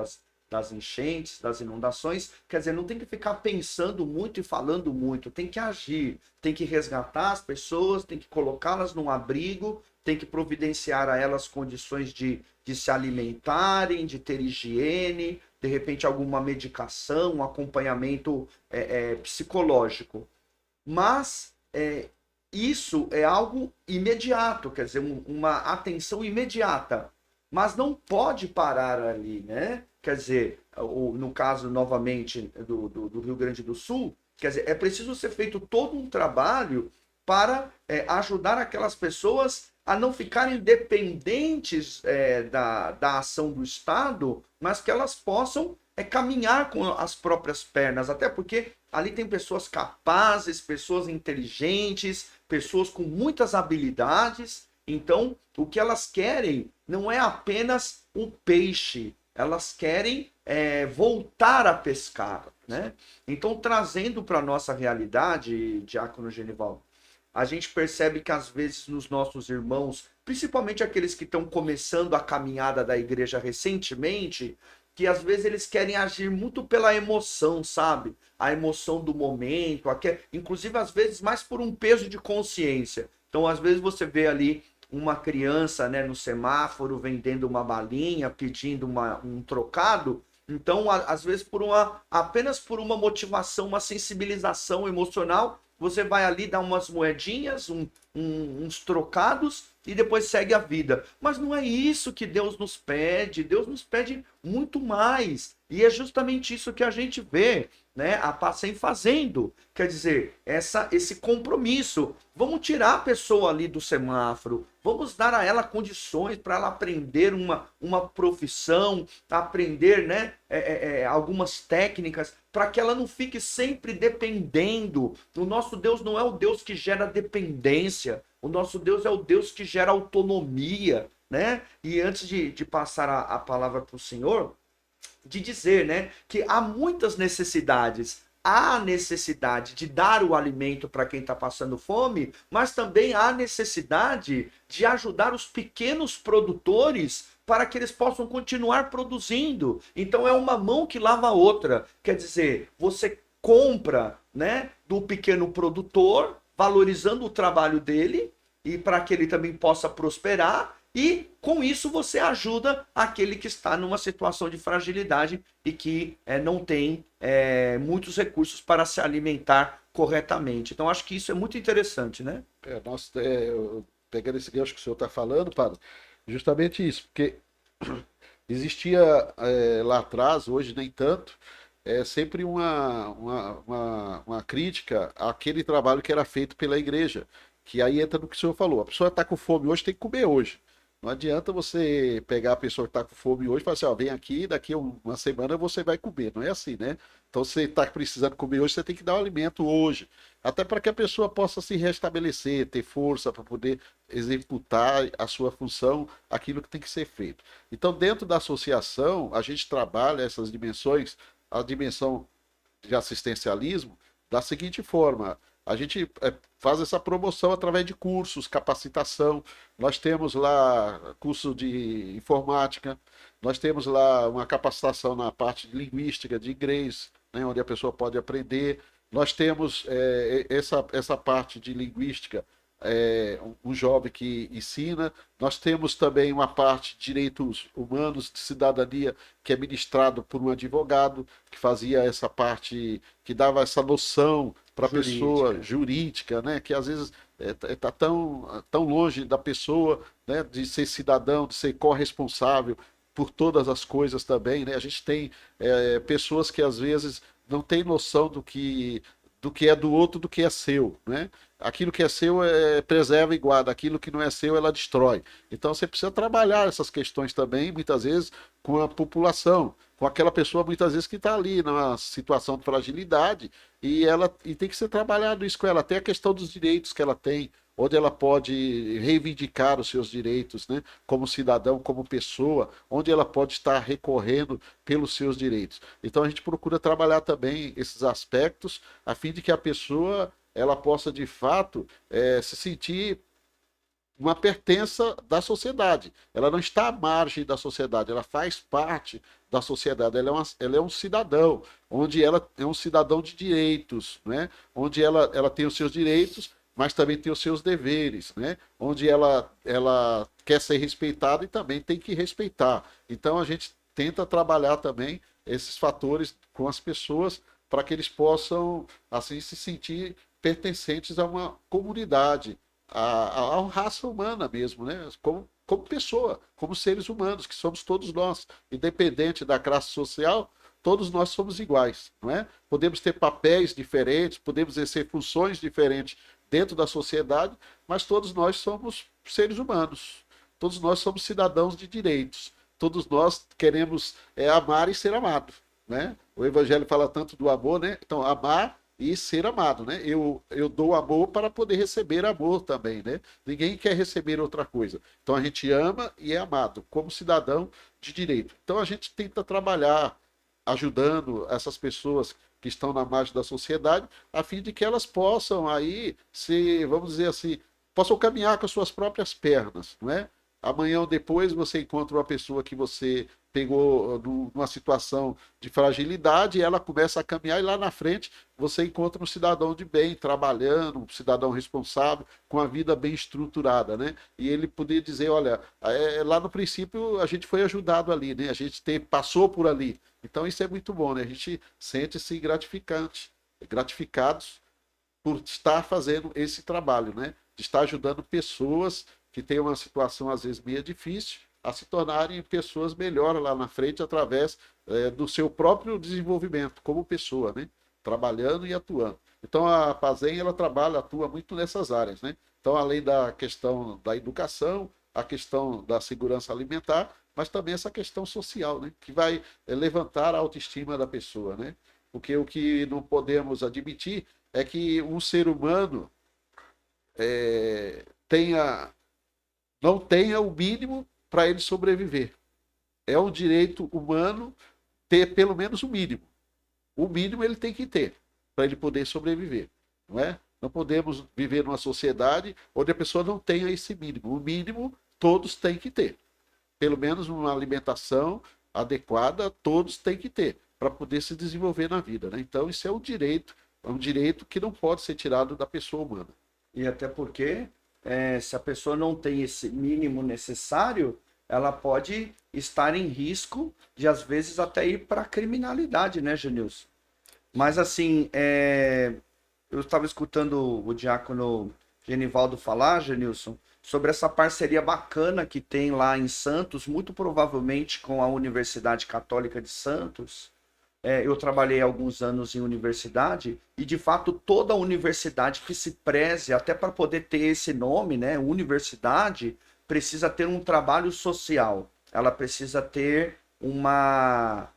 das enchentes, das inundações. Quer dizer, não tem que ficar pensando muito e falando muito, tem que agir, tem que resgatar as pessoas, tem que colocá-las num abrigo, tem que providenciar a elas condições de se alimentarem, de ter higiene, de repente alguma medicação, um acompanhamento psicológico. Mas isso é algo imediato, quer dizer, uma atenção imediata. Mas não pode parar ali, né? Quer dizer, no caso, novamente, do Rio Grande do Sul, quer dizer, é preciso ser feito todo um trabalho para ajudar aquelas pessoas a não ficarem dependentes da ação do Estado, mas que elas possam caminhar com as próprias pernas, até porque ali tem pessoas capazes, pessoas inteligentes, pessoas com muitas habilidades. Então, o que elas querem não é apenas um peixe, elas querem voltar a pescar, né? Então, trazendo para a nossa realidade, Diácono Genivaldo, a gente percebe que às vezes nos nossos irmãos, principalmente aqueles que estão começando a caminhada da igreja recentemente, que às vezes eles querem agir muito pela emoção, sabe? A emoção do momento, inclusive às vezes mais por um peso de consciência. Então, às vezes você vê ali uma criança, né, no semáforo vendendo uma balinha, pedindo um trocado. Então, às vezes apenas por uma motivação, uma sensibilização emocional, você vai ali dar umas moedinhas, uns trocados e depois segue a vida. Mas não é isso que Deus nos pede. Deus nos pede muito mais. E é justamente isso que a gente vê, né, a PASEM fazendo. Quer dizer, esse compromisso. Vamos tirar a pessoa ali do semáforo. Vamos dar a ela condições para ela aprender uma profissão, aprender, né, algumas técnicas, para que ela não fique sempre dependendo. O nosso Deus não é o Deus que gera dependência. O nosso Deus é o Deus que gera autonomia, né? E antes de passar a palavra para o Senhor, de dizer, né, que há muitas necessidades. Há necessidade de dar o alimento para quem está passando fome, mas também há necessidade de ajudar os pequenos produtores para que eles possam continuar produzindo. Então é uma mão que lava a outra. Quer dizer, você compra, né, do pequeno produtor, valorizando o trabalho dele, e para que ele também possa prosperar, e com isso você ajuda aquele que está numa situação de fragilidade e que não tem muitos recursos para se alimentar corretamente. Então acho que isso é muito interessante, né? Pegando esse gancho que o senhor está falando, padre, justamente isso, porque existia lá atrás, hoje nem tanto, sempre uma crítica àquele trabalho que era feito pela igreja, que aí entra no que o senhor falou. A pessoa está com fome hoje, tem que comer hoje. Não adianta você pegar a pessoa que está com fome hoje e falar assim, ó, vem aqui, daqui a uma semana você vai comer. Não é assim, né? Então, se você está precisando comer hoje, você tem que dar o alimento hoje. Até para que a pessoa possa se restabelecer, ter força para poder executar a sua função, aquilo que tem que ser feito. Então, dentro da associação, a gente trabalha essas dimensões, a dimensão de assistencialismo, da seguinte forma: a gente faz essa promoção através de cursos, capacitação. Nós temos lá curso de informática, nós temos lá uma capacitação na parte de linguística, de inglês, né, onde a pessoa pode aprender. Nós temos essa parte de linguística, um jovem que ensina. Nós temos também uma parte de direitos humanos, de cidadania, que é ministrado por um advogado, que fazia essa parte, que dava essa noção para a pessoa jurídica, né? Que às vezes está tão longe da pessoa, né? De ser cidadão, de ser corresponsável por todas as coisas também, né? A gente tem pessoas que às vezes não têm noção do que é do outro, do que é seu, né? Aquilo que é seu preserva e guarda, aquilo que não é seu ela destrói. Então você precisa trabalhar essas questões também, muitas vezes, com a população, com aquela pessoa muitas vezes que está ali numa situação de fragilidade e tem que ser trabalhado isso com ela, até a questão dos direitos que ela tem, onde ela pode reivindicar os seus direitos, né, como cidadão, como pessoa, onde ela pode estar recorrendo pelos seus direitos. Então a gente procura trabalhar também esses aspectos, a fim de que a pessoa ela possa de fato se sentir uma pertença da sociedade. Ela não está à margem da sociedade, ela faz parte da sociedade. Ela é um cidadão, onde ela é um cidadão de direitos, né? Onde ela tem os seus direitos, mas também tem os seus deveres, né? Onde ela quer ser respeitada e também tem que respeitar. Então a gente tenta trabalhar também esses fatores com as pessoas para que eles possam assim se sentir pertencentes a uma comunidade, a raça humana mesmo, né? Como pessoa, como seres humanos, que somos todos nós, independente da classe social, todos nós somos iguais, não é? Podemos ter papéis diferentes, podemos exercer funções diferentes dentro da sociedade, mas todos nós somos seres humanos, todos nós somos cidadãos de direitos, todos nós queremos amar e ser amado, né? O Evangelho fala tanto do amor, né? Então, amar e ser amado, né? Eu dou amor para poder receber amor também, né? Ninguém quer receber outra coisa. Então a gente ama e é amado como cidadão de direito. Então a gente tenta trabalhar ajudando essas pessoas que estão na margem da sociedade, a fim de que elas possam aí se, vamos dizer assim, possam caminhar com as suas próprias pernas, não é? Amanhã ou depois você encontra uma pessoa que você pegou numa situação de fragilidade e ela começa a caminhar e lá na frente você encontra um cidadão de bem, trabalhando, um cidadão responsável, com a vida bem estruturada, né? E ele poder dizer, olha, lá no princípio a gente foi ajudado ali, né? A gente passou por ali. Então isso é muito bom, né? A gente sente-se gratificados por estar fazendo esse trabalho, né? De estar ajudando pessoas que têm uma situação às vezes meio difícil, a se tornarem pessoas melhores lá na frente através do seu próprio desenvolvimento como pessoa, né? Trabalhando e atuando. Então a Pazem, ela atua muito nessas áreas, né? Então além da questão da educação, a questão da segurança alimentar, mas também essa questão social, né? Que vai levantar a autoestima da pessoa, né? Porque o que não podemos admitir é que um ser humano não tenha o mínimo para ele sobreviver. É um direito humano ter pelo menos o mínimo. O mínimo ele tem que ter para ele poder sobreviver, não é? Não podemos viver numa sociedade onde a pessoa não tenha esse mínimo. O mínimo todos têm que ter. Pelo menos uma alimentação adequada todos têm que ter para poder se desenvolver na vida, né? Então isso é um direito que não pode ser tirado da pessoa humana. E até porque se a pessoa não tem esse mínimo necessário, ela pode estar em risco de, às vezes, até ir para a criminalidade, né, Genilson? Mas, assim, eu estava escutando o diácono Genivaldo falar, Genilson, sobre essa parceria bacana que tem lá em Santos, muito provavelmente com a Universidade Católica de Santos. Eu trabalhei alguns anos em universidade e, de fato, toda universidade que se preze, até para poder ter esse nome, né, universidade, precisa ter um trabalho social. Ela precisa ter uma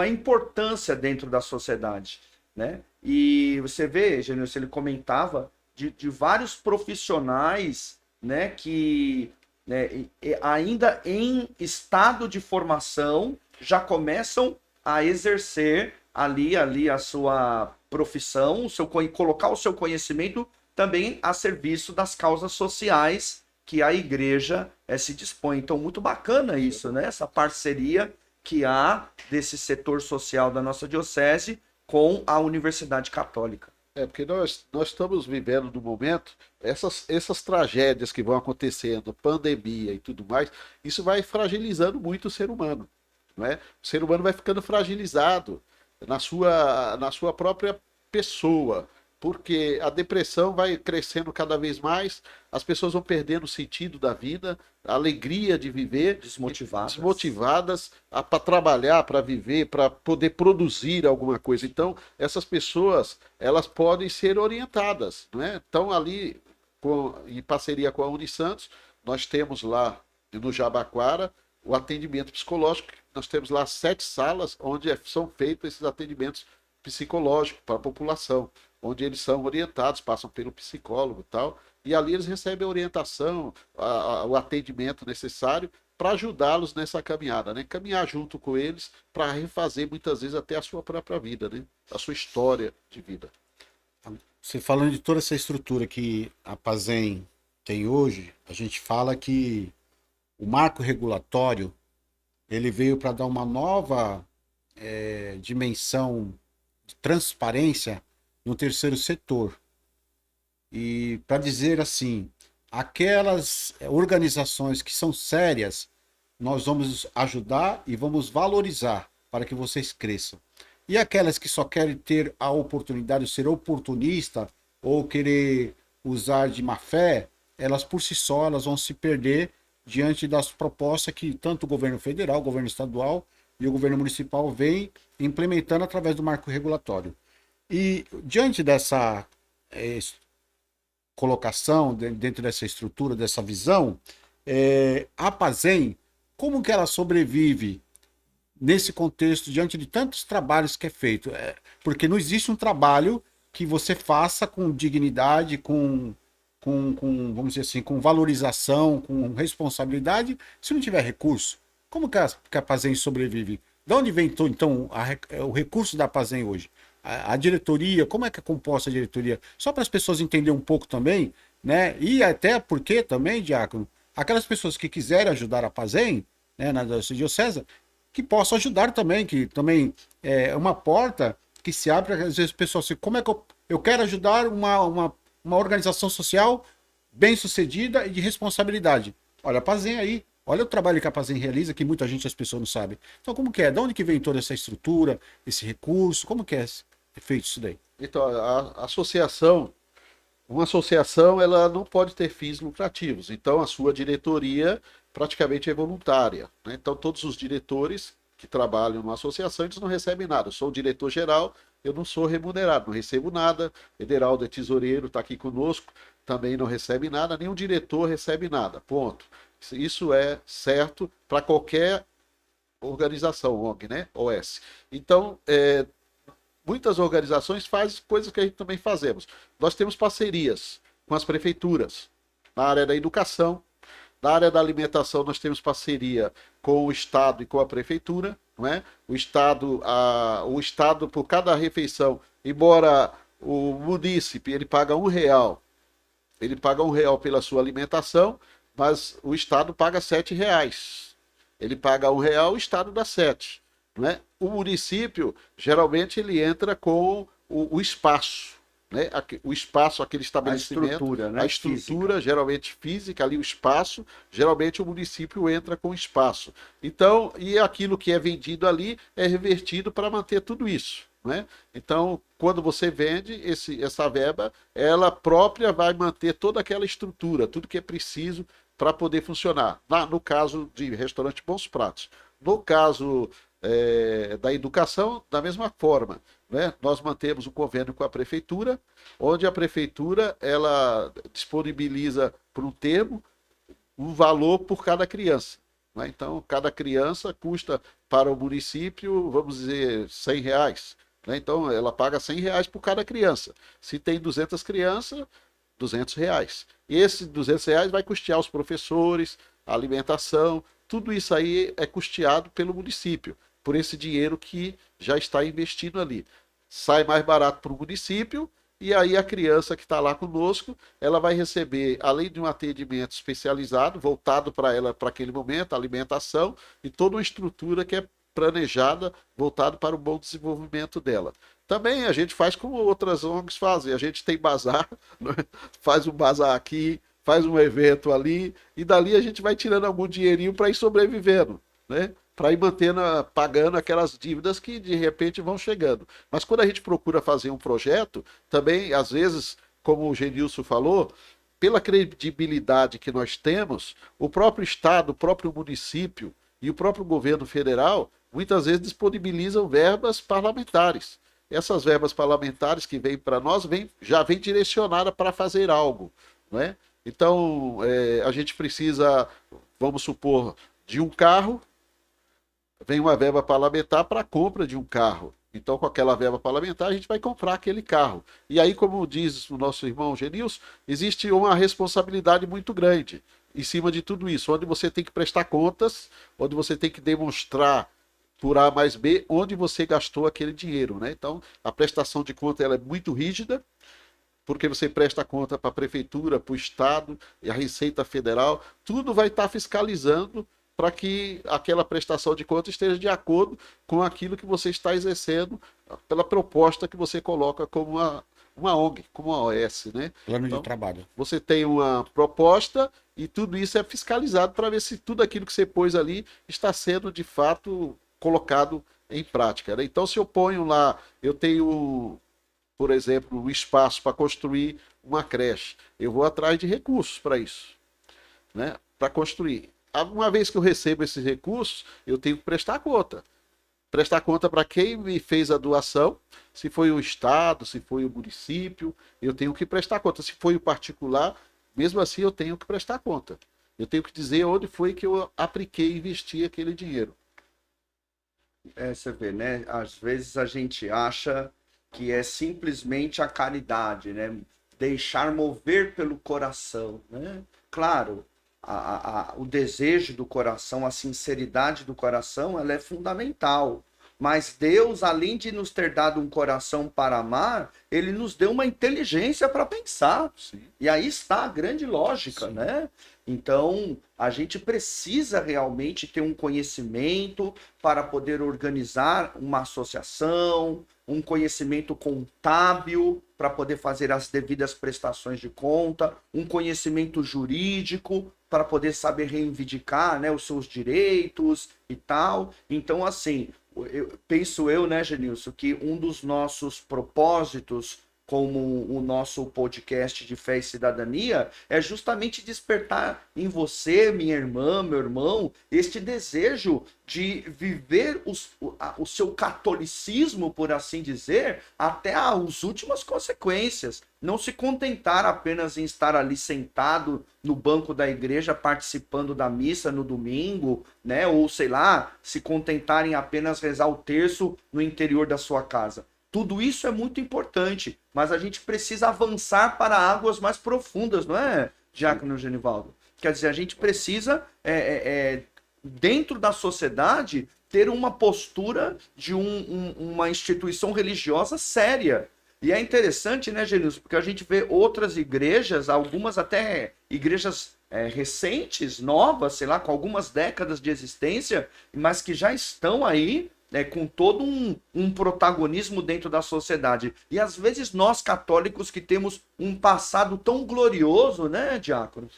importância dentro da sociedade, né? E você vê, Genilson, ele comentava de vários profissionais, né, que, né, ainda em estado de formação já começam a exercer ali a sua profissão, colocar o seu conhecimento também a serviço das causas sociais que a igreja se dispõe. Então, muito bacana isso, né? Essa parceria que há desse setor social da nossa diocese com a Universidade Católica. Porque nós estamos vivendo no momento, essas tragédias que vão acontecendo, pandemia e tudo mais, isso vai fragilizando muito o ser humano. Não é? O ser humano vai ficando fragilizado na sua própria pessoa, porque a depressão vai crescendo cada vez mais, as pessoas vão perdendo o sentido da vida, a alegria de viver, desmotivadas para trabalhar, para viver, para poder produzir alguma coisa. Então, essas pessoas, elas podem ser orientadas, não é? Então, ali, em parceria com a Unisantos, nós temos lá no Jabaquara o atendimento psicológico. Nós temos lá 7 salas onde são feitos esses atendimentos psicológicos para a população, onde eles são orientados, passam pelo psicólogo e tal, e ali eles recebem a orientação, o atendimento necessário para ajudá-los nessa caminhada, né? Caminhar junto com eles para refazer muitas vezes até a sua própria vida, né? A sua história de vida. Você falando de toda essa estrutura que a Pazem tem hoje, a gente fala que o marco regulatório ele veio para dar uma nova dimensão de transparência no terceiro setor. E para dizer assim, aquelas organizações que são sérias, nós vamos ajudar e vamos valorizar para que vocês cresçam. E aquelas que só querem ter a oportunidade de ser oportunista ou querer usar de má fé, elas por si só elas vão se perder diante das propostas que tanto o governo federal, o governo estadual e o governo municipal vem implementando através do marco regulatório. E diante dessa colocação, dentro dessa estrutura, dessa visão, a Pazem, como que ela sobrevive nesse contexto, diante de tantos trabalhos que é feito? Porque não existe um trabalho que você faça com dignidade, com vamos dizer assim, com valorização, com responsabilidade, se não tiver recurso. Como que a Pazem sobrevive? De onde vem então o recurso da Pazem hoje? A diretoria, como é que é composta a diretoria? Só para as pessoas entenderem um pouco também, né? E até porque também, Diácono, aquelas pessoas que quiserem ajudar a Pazem, né, na diocese, que possam ajudar também, que também é uma porta que se abre, às vezes o pessoal assim, como é que eu quero ajudar uma organização social bem sucedida e de responsabilidade? Olha a Pazem aí. Olha o trabalho que a Pazem realiza, que muita gente, as pessoas não sabem. Então, como que é? De onde que vem toda essa estrutura, esse recurso? Como que é feito isso daí? Então, uma associação, ela não pode ter fins lucrativos. Então, a sua diretoria praticamente é voluntária, né? Então, todos os diretores que trabalham numa associação, eles não recebem nada. Eu sou o diretor geral, eu não sou remunerado, não recebo nada. Ederaldo é tesoureiro, está aqui conosco, também não recebe nada. Nenhum diretor recebe nada, ponto. Isso é certo para qualquer organização, ONG, né? OS. Então, muitas organizações fazem coisas que a gente também fazemos. Nós temos parcerias com as prefeituras, na área da educação, na área da alimentação nós temos parceria com o Estado e com a prefeitura, não é? O Estado, por cada refeição, embora o munícipe ele paga R$1, ele paga R$1 pela sua alimentação, mas o Estado paga R$7. Ele paga R$1, o Estado dá 7. Não é? O município, geralmente, ele entra com o espaço. né? O espaço, aquele A estabelecimento, estrutura, né? a estrutura geralmente física, ali o espaço, geralmente o município entra com espaço. Então, e aquilo que é vendido ali é revertido para manter tudo isso. Né? Então, quando você vende essa verba, ela própria vai manter toda aquela estrutura, tudo que é preciso para poder funcionar. No caso de restaurante Bons Pratos. No caso da educação, da mesma forma. Né? Nós mantemos um convênio com a prefeitura, onde a prefeitura ela disponibiliza por um termo um valor por cada criança. Né? Então, cada criança custa para o município, vamos dizer, R$ 100. Né? Então, ela paga R$ 100 por cada criança. Se tem 200 crianças, R$ 200. E esses R$ 200 vai custear os professores, a alimentação, tudo isso aí é custeado pelo município, por esse dinheiro que já está investido ali. Sai mais barato para o município, e aí a criança que está lá conosco, ela vai receber, além de um atendimento especializado, voltado para ela para aquele momento, alimentação e toda uma estrutura que é planejada, voltado para o bom desenvolvimento dela. Também a gente faz como outras ONGs fazem, a gente tem bazar, né? Faz um bazar aqui, faz um evento ali, e dali a gente vai tirando algum dinheirinho para ir sobrevivendo, né? Para ir mantendo, pagando aquelas dívidas que de repente vão chegando. Mas quando a gente procura fazer um projeto, também, às vezes, como o Genilson falou, pela credibilidade que nós temos, o próprio Estado, o próprio município e o próprio governo federal, muitas vezes disponibilizam verbas parlamentares. Essas verbas parlamentares que vêm para nós, já vem direcionada para fazer algo. Não é? Então, a gente precisa, vamos supor, de um carro, vem uma verba parlamentar para a compra de um carro. Então, com aquela verba parlamentar, a gente vai comprar aquele carro. E aí, como diz o nosso irmão Genilson, existe uma responsabilidade muito grande em cima de tudo isso, onde você tem que prestar contas, onde você tem que demonstrar por A mais B onde você gastou aquele dinheiro. Né? Então, a prestação de conta ela é muito rígida, porque você presta conta para a prefeitura, para o Estado e a Receita Federal, tudo vai estar fiscalizando para que aquela prestação de contas esteja de acordo com aquilo que você está exercendo, pela proposta que você coloca como uma ONG, como uma OS. Né? Plano Então, de trabalho. você tem uma proposta e tudo isso é fiscalizado para ver se tudo aquilo que você pôs ali está sendo de fato colocado em prática. Né? Então, se eu ponho lá, eu tenho, por exemplo, um espaço para construir uma creche, eu vou atrás de recursos para isso, né? Para construir. Uma vez que eu recebo esses recursos, eu tenho que prestar conta. Prestar conta para quem me fez a doação, se foi o Estado, se foi o município, eu tenho que prestar conta. Se foi o particular, mesmo assim eu tenho que prestar conta. Eu tenho que dizer onde foi que eu apliquei e investi aquele dinheiro. Você vê, né? Às vezes a gente acha que é simplesmente a caridade, né? Deixar mover pelo coração, né? Claro, o desejo do coração, a sinceridade do coração, ela é fundamental. Mas Deus, além de nos ter dado um coração para amar, ele nos deu uma inteligência para pensar. Sim. E aí está a grande lógica, Sim. né? Então, a gente precisa realmente ter um conhecimento para poder organizar uma associação, um conhecimento contábil para poder fazer as devidas prestações de conta, um conhecimento jurídico para poder saber reivindicar, né, os seus direitos e tal. Então, assim, penso eu, né, Genilson, que um dos nossos propósitos como o nosso podcast de fé e cidadania é justamente despertar em você, minha irmã, meu irmão, este desejo de viver o seu catolicismo, por assim dizer, até as últimas consequências. Não se contentar apenas em estar ali sentado no banco da igreja participando da missa no domingo, né? Ou sei lá, se contentar em apenas rezar o terço no interior da sua casa. Tudo isso é muito importante, mas a gente precisa avançar para águas mais profundas, não é, Diácono Genivaldo? Quer dizer, a gente precisa, dentro da sociedade, ter uma postura de uma instituição religiosa séria. E é interessante, né, Genilson, porque a gente vê outras igrejas, algumas até igrejas recentes, novas, sei lá, com algumas décadas de existência, mas que já estão aí né, com todo um protagonismo dentro da sociedade. E às vezes nós católicos que temos um passado tão glorioso, né, diácono?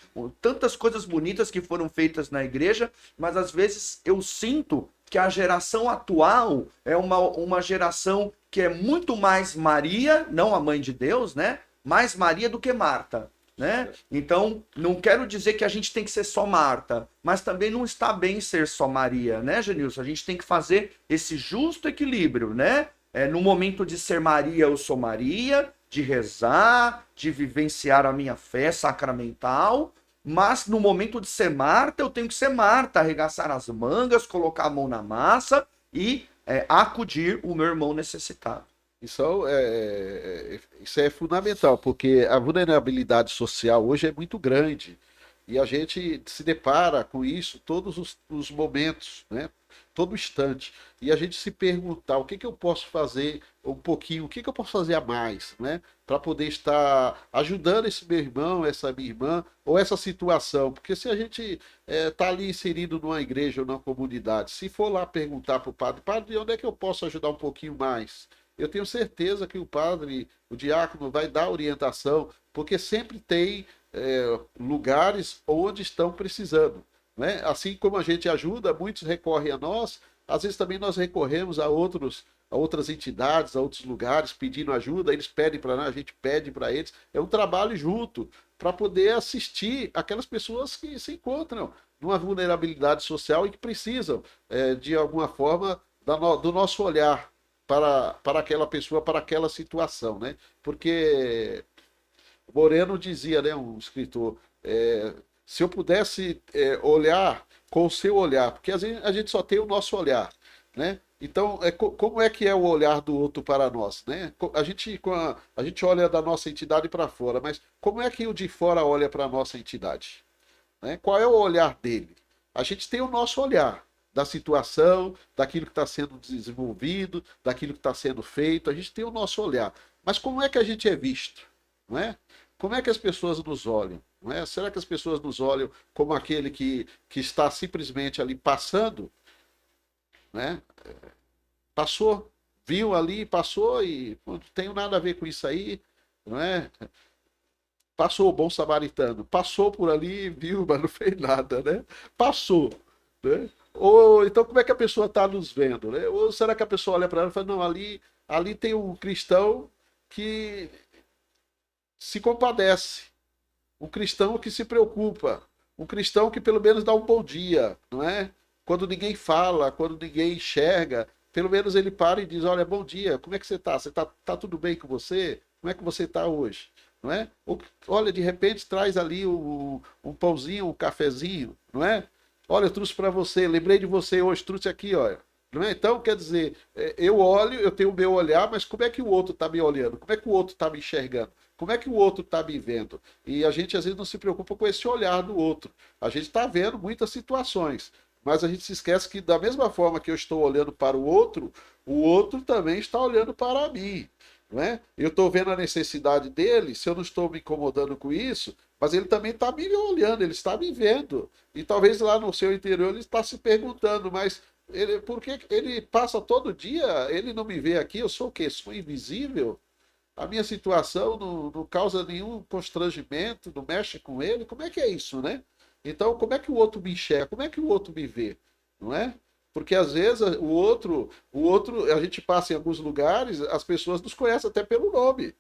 Tantas coisas bonitas que foram feitas na igreja, mas às vezes eu sinto que a geração atual é uma geração que é muito mais Maria, não a mãe de Deus, né? Mais Maria do que Marta, né? Então, não quero dizer que a gente tem que ser só Marta, mas também não está bem ser só Maria, né, Genilson? A gente tem que fazer esse justo equilíbrio, né? No momento de ser Maria, eu sou Maria, de rezar, de vivenciar a minha fé sacramental, mas no momento de ser Marta, eu tenho que ser Marta, arregaçar as mangas, colocar a mão na massa e acudir o meu irmão necessitado. Isso é fundamental, porque a vulnerabilidade social hoje é muito grande e a gente se depara com isso todos os momentos, né? Todo instante. E a gente se perguntar o que que eu posso fazer um pouquinho, o que que eu posso fazer a mais, né? Para poder estar ajudando esse meu irmão, essa minha irmã, ou essa situação. Porque se a gente está ali inserido numa igreja ou numa comunidade, se for lá perguntar para o padre, padre, onde é que eu posso ajudar um pouquinho mais? Eu tenho certeza que o padre, o diácono, vai dar orientação, porque sempre tem lugares onde estão precisando. Né? Assim como a gente ajuda, muitos recorrem a nós, às vezes também nós recorremos a outras entidades, a outros lugares, pedindo ajuda, eles pedem para nós, a gente pede para eles. É um trabalho junto para poder assistir aquelas pessoas que se encontram numa vulnerabilidade social e que precisam, de alguma forma, do nosso olhar para aquela pessoa, para aquela situação. Né? Porque Moreno dizia, né, um escritor, se eu pudesse olhar com o seu olhar, porque às vezes a gente só tem o nosso olhar, né? Então, como é que é o olhar do outro para nós, né? A gente olha da nossa entidade para fora, mas como é que o de fora olha para a nossa entidade? Né? Qual é o olhar dele? A gente tem o nosso olhar da situação, daquilo que está sendo desenvolvido, daquilo que está sendo feito, a gente tem o nosso olhar. Mas como é que a gente é visto? Não é? Como é que as pessoas nos olham? Não é? Será que as pessoas nos olham como aquele que está simplesmente ali passando? Né? Passou, viu ali, passou e não tenho nada a ver com isso aí, não é? Passou o bom samaritano, passou por ali, viu, mas não fez nada, né? Passou, né? Ou então como é que a pessoa está nos vendo, né? Ou será que a pessoa olha para ela e fala, não, ali tem um cristão que se compadece, um cristão que se preocupa, um cristão que pelo menos dá um bom dia, não é? Quando ninguém fala, quando ninguém enxerga, pelo menos ele para e diz, olha, bom dia, como é que você está? Você tá tudo bem com você? Como é que você está hoje? Não é? Ou, olha, de repente traz ali um pãozinho, um cafezinho, não é? Olha, eu trouxe para você, lembrei de você hoje, trouxe aqui, olha. Não é? Então, quer dizer, eu olho, eu tenho o meu olhar, mas como é que o outro está me olhando? Como é que o outro está me enxergando? Como é que o outro está me vendo? E a gente às vezes não se preocupa com esse olhar do outro. A gente está vendo muitas situações, mas a gente se esquece que da mesma forma que eu estou olhando para o outro também está olhando para mim. Não é? Eu estou vendo a necessidade dele, se eu não estou me incomodando com isso, mas ele também está me olhando, ele está me vendo. E talvez lá no seu interior ele está se perguntando, mas por que ele passa todo dia, ele não me vê aqui, eu sou o quê? Sou invisível? A minha situação não causa nenhum constrangimento, não mexe com ele? Como é que é isso, né? Então, como é que o outro me enxerga? Como é que o outro me vê? Não é? Porque às vezes o outro, a gente passa em alguns lugares, as pessoas nos conhecem até pelo nome.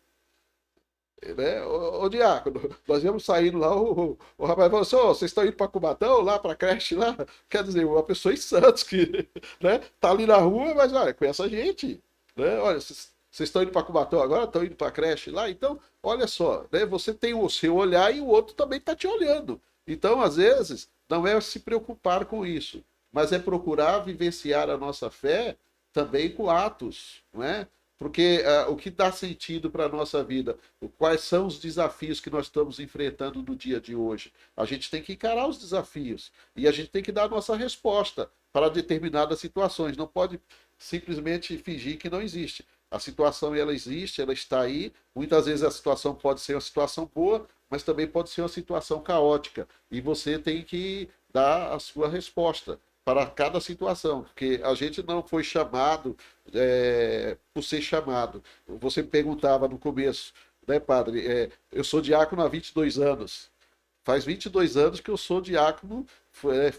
Né? Ô Diácono, nós íamos saindo lá, o rapaz falou assim, vocês estão indo para Cubatão, lá para a creche lá? Quer dizer, uma pessoa em Santos que, né, tá ali na rua, mas olha, conhece a gente. Né? Olha, vocês estão indo para Cubatão agora, estão indo para a creche lá, então, olha só, né, você tem o seu olhar e o outro também está te olhando. Então, às vezes, não é se preocupar com isso, mas é procurar vivenciar a nossa fé também com atos, não é? Porque o que dá sentido para a nossa vida, quais são os desafios que nós estamos enfrentando no dia de hoje? A gente tem que encarar os desafios e a gente tem que dar a nossa resposta para determinadas situações. Não pode simplesmente fingir que não existe. A situação ela existe, ela está aí. Muitas vezes a situação pode ser uma situação boa, mas também pode ser uma situação caótica. E você tem que dar a sua resposta. para cada situação, porque a gente não foi chamado por ser chamado. Você me perguntava no começo, né, padre? Eu sou diácono há 22 anos. Faz 22 anos que eu sou diácono,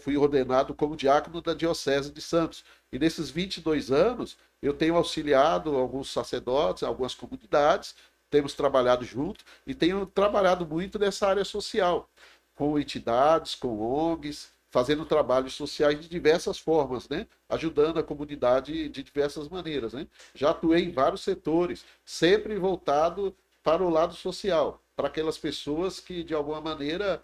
fui ordenado como diácono da Diocese de Santos. E nesses 22 anos, eu tenho auxiliado alguns sacerdotes, algumas comunidades, temos trabalhado junto e tenho trabalhado muito nessa área social, com entidades, com ONGs, fazendo trabalhos sociais de diversas formas, né? Ajudando a comunidade de diversas maneiras, né? Já atuei em vários setores, sempre voltado para o lado social, para aquelas pessoas que, de alguma maneira,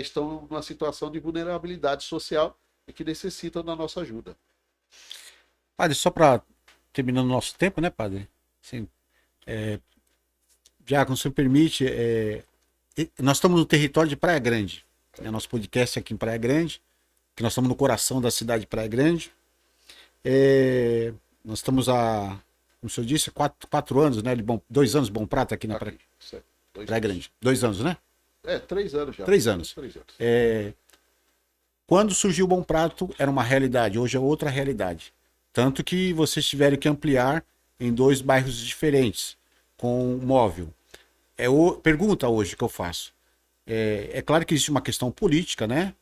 estão numa situação de vulnerabilidade social e que necessitam da nossa ajuda. Padre, só para terminando o nosso tempo, né, padre? Assim, Diácono, se me permite, nós estamos no território de Praia Grande. Né? Nosso podcast é aqui em Praia Grande, que nós estamos no coração da cidade de Praia Grande. Nós estamos há, como o senhor disse, 4 anos, né? 2 anos de Bom Prato aqui na Praia Grande. 2 anos, né? 3 anos já. 3 anos. 3 anos. Quando surgiu o Bom Prato, era uma realidade, hoje é outra realidade. Tanto que vocês tiveram que ampliar em 2 bairros diferentes, com móvel. Pergunta hoje que eu faço. É claro que existe uma questão política, né?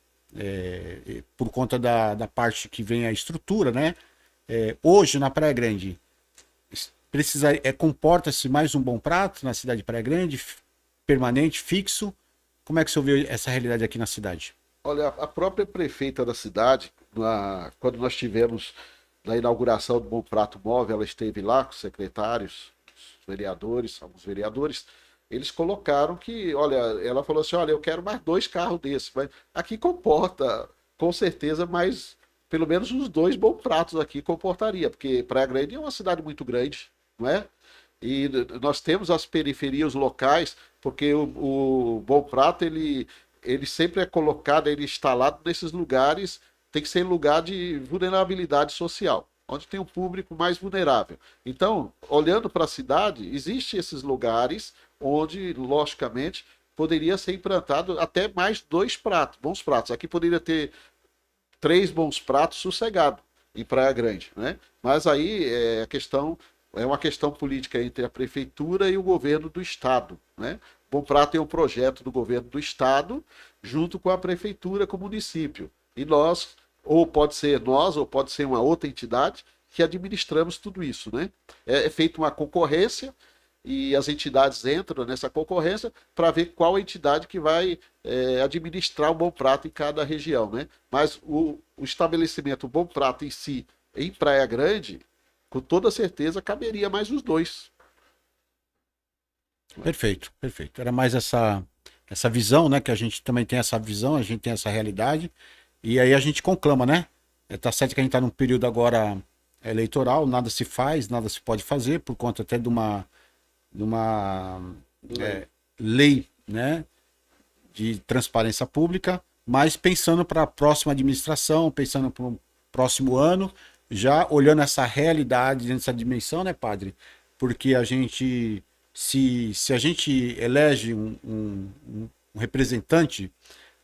Por conta da parte que vem a estrutura, né? Hoje, na Praia Grande, comporta-se mais um Bom Prato na cidade de Praia Grande, permanente, fixo? Como é que o senhor vê essa realidade aqui na cidade? Olha, a própria prefeita da cidade, quando nós tivemos na inauguração do Bom Prato Móvel, ela esteve lá com os secretários, os vereadores, alguns vereadores, eles colocaram que, olha, ela falou assim, olha, eu quero mais 2 carros desses, mas aqui comporta, com certeza, mais, pelo menos uns 2 Bom Pratos aqui comportaria, porque Praia Grande é uma cidade muito grande, não é? E nós temos as periferias locais, porque o Bom Prato, ele sempre é colocado, ele é instalado nesses lugares, tem que ser lugar de vulnerabilidade social, onde tem um público mais vulnerável. Então, olhando para a cidade, existem esses lugares onde, logicamente, poderia ser implantado até mais 2 pratos, bons pratos. Aqui poderia ter 3 bons pratos sossegados em Praia Grande, né? Mas aí é uma questão política entre a prefeitura e o governo do estado, né? Bom Prato é um projeto do governo do estado junto com a prefeitura, com o município. E nós, ou pode ser nós, ou pode ser uma outra entidade, que administramos tudo isso, né? É feita uma concorrência e as entidades entram nessa concorrência para ver qual entidade que vai administrar o Bom Prato em cada região, né? Mas o estabelecimento Bom Prato em si, em Praia Grande, com toda certeza caberia mais os 2. Perfeito, perfeito. Era mais essa visão, né? Que a gente também tem essa visão, a gente tem essa realidade. E aí a gente conclama, né? Tá certo que a gente está num período agora eleitoral, nada se faz, nada se pode fazer, por conta até de uma lei, né? De transparência pública, mas pensando para a próxima administração, pensando para o próximo ano, já olhando essa realidade, nessa dimensão, né, padre? Porque a gente, se a gente elege um representante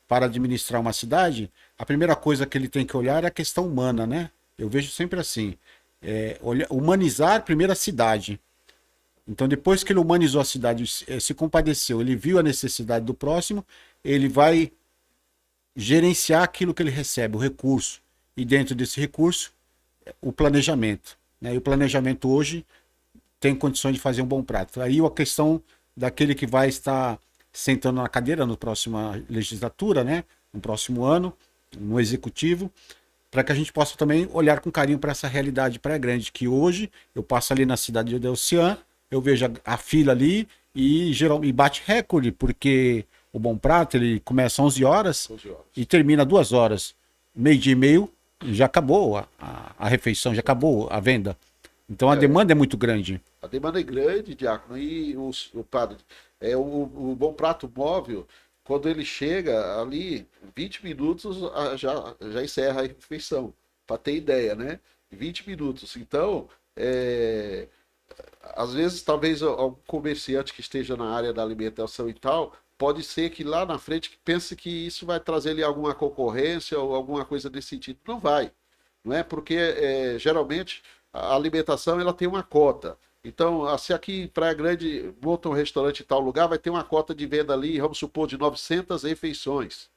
para administrar uma cidade, a primeira coisa que ele tem que olhar é a questão humana, né? Eu vejo sempre assim, humanizar primeiro a cidade. Então, depois que ele humanizou a cidade, se compadeceu, ele viu a necessidade do próximo, ele vai gerenciar aquilo que ele recebe, o recurso. E dentro desse recurso, o planejamento. Né? E o planejamento hoje tem condições de fazer um Bom Prato. Aí a questão daquele que vai estar sentando na cadeira na próxima legislatura, né? No próximo ano, no executivo, para que a gente possa também olhar com carinho para essa realidade Praia Grande, que hoje eu passo ali na cidade de Odeocian, eu vejo a fila ali e bate recorde, porque o Bom Prato ele começa às 11 horas e termina 2 horas. 12:30 e meio, já acabou a refeição, já acabou a venda. Então a demanda é muito grande. A demanda é grande, Diácono, e o padre, o Bom Prato Móvel, quando ele chega ali, 20 minutos já encerra a refeição, para ter ideia, né? 20 minutos. Então, às vezes, talvez algum comerciante que esteja na área da alimentação e tal, pode ser que lá na frente pense que isso vai trazer ali alguma concorrência ou alguma coisa desse sentido. Não vai, não é? Porque geralmente a alimentação ela tem uma cota. Então, se aqui em Praia Grande monta um restaurante em tal lugar, vai ter uma cota de venda ali, vamos supor, de 900 refeições,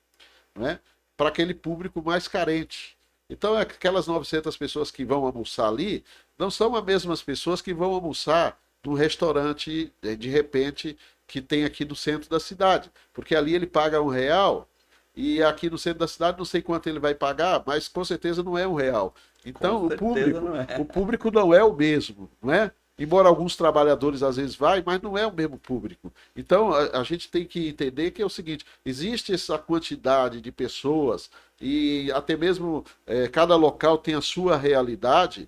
não é? Para aquele público mais carente. Então, aquelas 900 pessoas que vão almoçar ali, não são as mesmas pessoas que vão almoçar num restaurante, de repente, que tem aqui no centro da cidade. Porque ali ele paga R$ 1, e aqui no centro da cidade não sei quanto ele vai pagar, mas com certeza não é R$ 1. Então, o público não é o mesmo, não é? Embora alguns trabalhadores às vezes vai, mas não é o mesmo público. Então a gente tem que entender que é o seguinte: existe essa quantidade de pessoas e até mesmo cada local tem a sua realidade.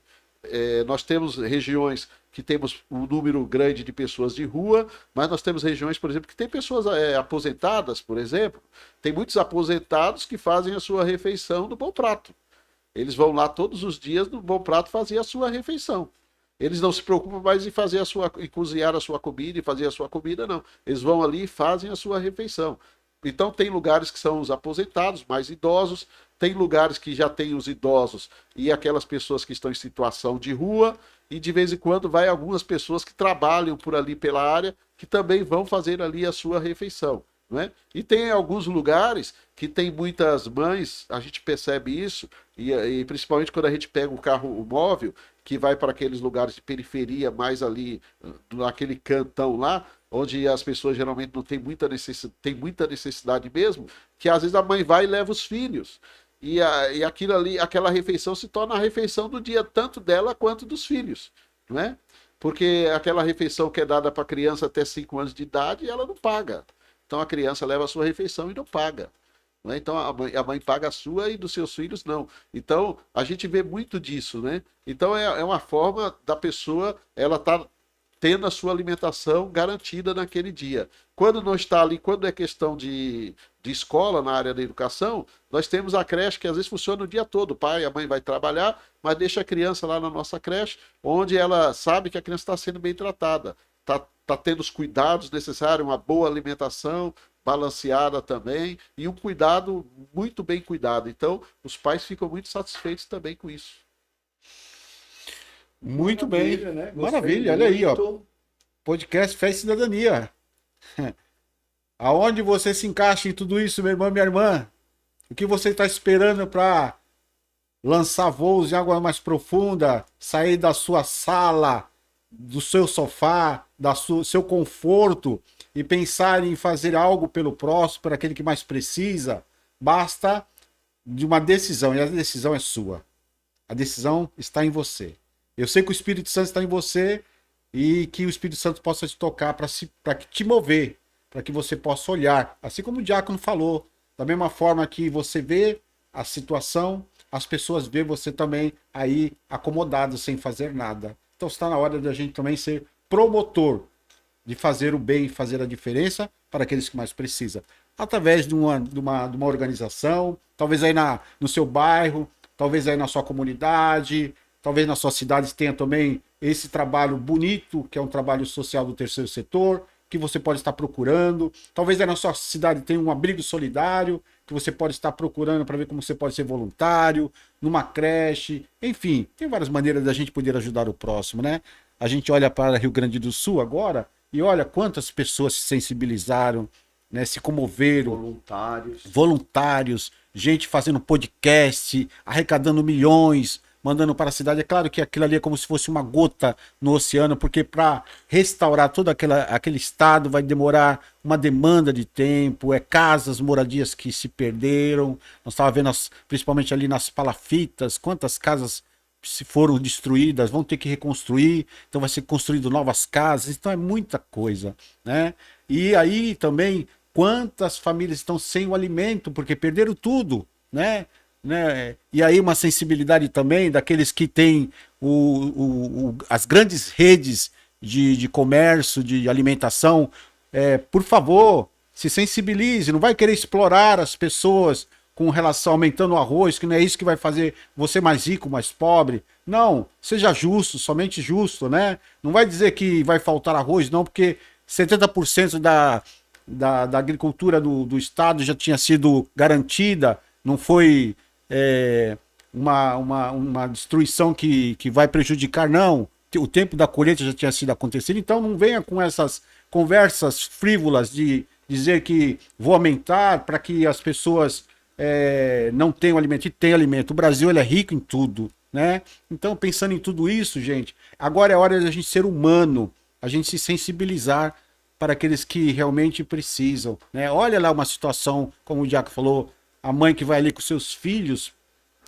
Nós temos regiões que temos um número grande de pessoas de rua, mas nós temos regiões, por exemplo, que tem pessoas aposentadas, por exemplo. Tem muitos aposentados que fazem a sua refeição no Bom Prato. Eles vão lá todos os dias no Bom Prato fazer a sua refeição. Eles não se preocupam mais em em cozinhar a sua comida e fazer a sua comida, não. Eles vão ali e fazem a sua refeição. Então tem lugares que são os aposentados, mais idosos, tem lugares que já tem os idosos e aquelas pessoas que estão em situação de rua, e de vez em quando vai algumas pessoas que trabalham por ali pela área, que também vão fazer ali a sua refeição. Não é? E tem alguns lugares que tem muitas mães, a gente percebe isso, e principalmente quando a gente pega o carro móvel, que vai para aqueles lugares de periferia, mais ali, naquele cantão lá, onde as pessoas geralmente não têm muita necessidade mesmo, que às vezes a mãe vai e leva os filhos. E aquilo ali, aquela refeição se torna a refeição do dia, tanto dela quanto dos filhos. Não é? Porque aquela refeição que é dada para criança até 5 anos de idade, ela não paga. Então a criança leva a sua refeição e não paga. Né? Então a mãe paga a sua e dos seus filhos não. Então a gente vê muito disso, né? Então é uma forma da pessoa, ela tá tendo a sua alimentação garantida naquele dia. Quando não está ali, quando é questão de escola na área da educação, nós temos a creche que às vezes funciona o dia todo. O pai e a mãe vai trabalhar, mas deixa a criança lá na nossa creche, onde ela sabe que a criança está sendo bem tratada. Está tendo os cuidados necessários, uma boa alimentação balanceada também, e um cuidado muito bem cuidado. Então, os pais ficam muito satisfeitos também com isso. Muito bem. Né? Maravilha, olha aí, ó. Podcast Fé e Cidadania. Aonde você se encaixa em tudo isso, meu irmão, minha irmã? O que você está esperando para lançar voos em água mais profunda, sair da sua sala, do seu sofá, seu conforto e pensar em fazer algo pelo próximo, para aquele que mais precisa? Basta de uma decisão, e a decisão é sua. A decisão está em você. Eu sei que o Espírito Santo está em você e que o Espírito Santo possa te tocar para te mover, para que você possa olhar, assim como o diácono falou, da mesma forma que você vê a situação, as pessoas vê você também aí acomodado, sem fazer nada. Então está na hora da gente também ser promotor de fazer o bem, fazer a diferença para aqueles que mais precisam. Através de uma organização, talvez aí no seu bairro, talvez aí na sua comunidade, talvez na sua cidade tenha também esse trabalho bonito, que é um trabalho social do terceiro setor, que você pode estar procurando. Talvez aí na sua cidade tenha um abrigo solidário, que você pode estar procurando para ver como você pode ser voluntário, numa creche. Enfim, tem várias maneiras da gente poder ajudar o próximo, né? A gente olha para Rio Grande do Sul agora e olha quantas pessoas se sensibilizaram, né, se comoveram. Voluntários, gente fazendo podcast, arrecadando milhões, mandando para a cidade. É claro que aquilo ali é como se fosse uma gota no oceano, porque para restaurar todo aquele estado vai demorar uma demanda de tempo, casas, moradias que se perderam. Nós estávamos vendo, principalmente ali nas palafitas, quantas casas se foram destruídas, vão ter que reconstruir, então vai ser construído novas casas, então é muita coisa, né? E aí também, quantas famílias estão sem o alimento, porque perderam tudo, né? E aí uma sensibilidade também daqueles que têm as grandes redes de comércio, de alimentação. Por favor, se sensibilize, não vai querer explorar as pessoas com relação aumentando o arroz, que não é isso que vai fazer você mais rico, mais pobre. Não, seja justo, somente justo, né? Não vai dizer que vai faltar arroz, não, porque 70% da agricultura do Estado já tinha sido garantida, não foi uma destruição que vai prejudicar, não. O tempo da colheita já tinha sido acontecido, então não venha com essas conversas frívolas de dizer que vou aumentar para que as pessoas não tenham alimento. E tem alimento. O Brasil ele é rico em tudo, né? Então, pensando em tudo isso, gente, agora é hora de a gente ser humano, a gente se sensibilizar para aqueles que realmente precisam, né? Olha lá uma situação, como o Diaco falou, a mãe que vai ali com seus filhos,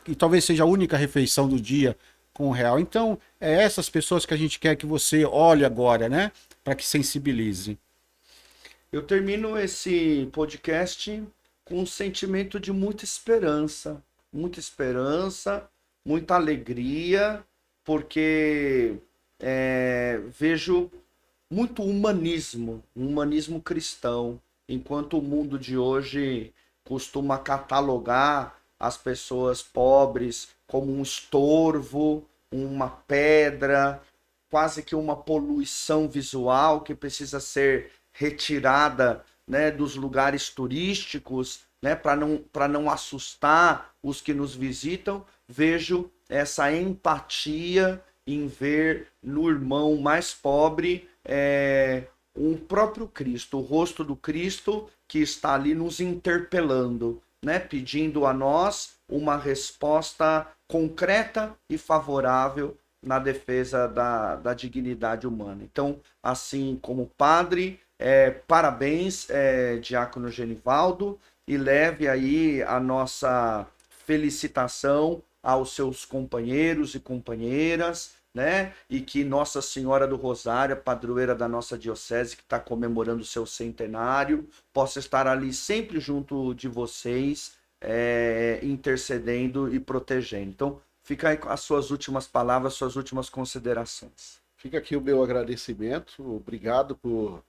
e talvez seja a única refeição do dia com o real. Então, é essas pessoas que a gente quer que você olhe agora, né? Para que sensibilize. Eu termino esse podcast com um sentimento de muita esperança, muita alegria, porque vejo muito humanismo, um humanismo cristão, enquanto o mundo de hoje costuma catalogar as pessoas pobres como um estorvo, uma pedra, quase que uma poluição visual que precisa ser retirada, né, dos lugares turísticos, né, para não assustar os que nos visitam. Vejo essa empatia em ver no irmão mais pobre o próprio Cristo, o rosto do Cristo que está ali nos interpelando, né, pedindo a nós uma resposta concreta e favorável na defesa da dignidade humana. Então, assim como padre, parabéns, Diácono Genivaldo, e leve aí a nossa felicitação aos seus companheiros e companheiras, né? E que Nossa Senhora do Rosário, a padroeira da nossa diocese, que está comemorando o seu centenário, possa estar ali sempre junto de vocês, intercedendo e protegendo. Então, fica aí com as suas últimas palavras, suas últimas considerações. Fica aqui o meu agradecimento. Obrigado por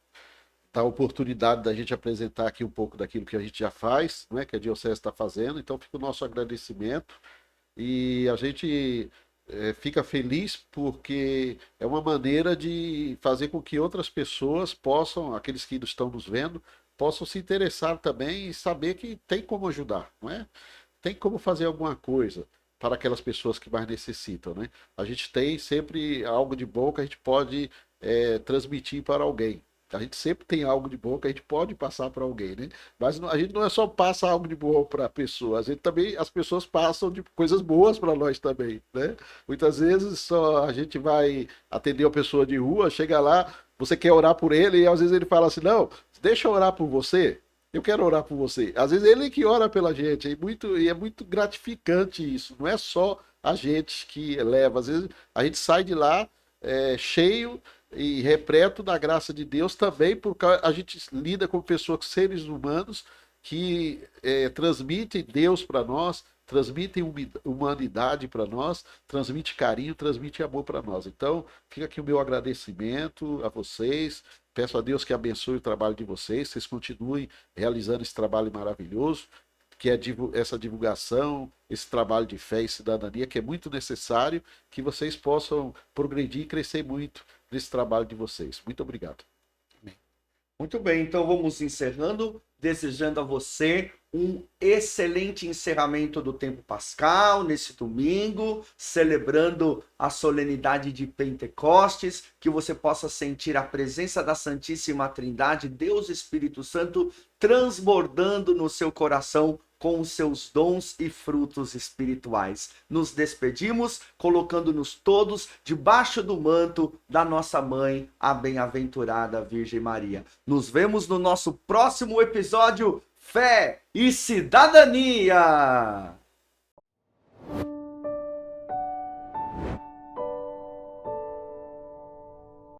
dar a oportunidade da gente apresentar aqui um pouco daquilo que a gente já faz, né, que a Diocese está fazendo. Então, fica o nosso agradecimento. E a gente fica feliz porque é uma maneira de fazer com que outras pessoas possam, aqueles que estão nos vendo, possam se interessar também e saber que tem como ajudar, não é? Tem como fazer alguma coisa para aquelas pessoas que mais necessitam, né? A gente tem sempre algo de bom que a gente pode transmitir para alguém. A gente sempre tem algo de bom que a gente pode passar para alguém, né? Mas a gente não é só passa algo de bom para a pessoa, a gente também, as pessoas passam de coisas boas para nós também, né? Muitas vezes só a gente vai atender uma pessoa de rua, chega lá, você quer orar por ele e às vezes ele fala assim, não, deixa eu orar por você, eu quero orar por você. Às vezes ele que ora pela gente, e é muito gratificante isso, não é só a gente que leva, às vezes a gente sai de lá cheio e repleto da graça de Deus também, porque a gente lida com pessoas, seres humanos, que transmitem Deus para nós, transmitem humanidade para nós, transmitem carinho, transmitem amor para nós. Então, fica aqui o meu agradecimento a vocês, peço a Deus que abençoe o trabalho de vocês, vocês continuem realizando esse trabalho maravilhoso, que é essa divulgação, esse trabalho de fé e cidadania, que é muito necessário, que vocês possam progredir e crescer muito nesse trabalho de vocês. Muito obrigado. Muito bem, então vamos encerrando, desejando a você um excelente encerramento do tempo pascal, nesse domingo, celebrando a solenidade de Pentecostes, que você possa sentir a presença da Santíssima Trindade, Deus Espírito Santo, transbordando no seu coração com os seus dons e frutos espirituais. Nos despedimos, colocando-nos todos debaixo do manto da nossa mãe, a bem-aventurada Virgem Maria. Nos vemos no nosso próximo episódio Fé e Cidadania!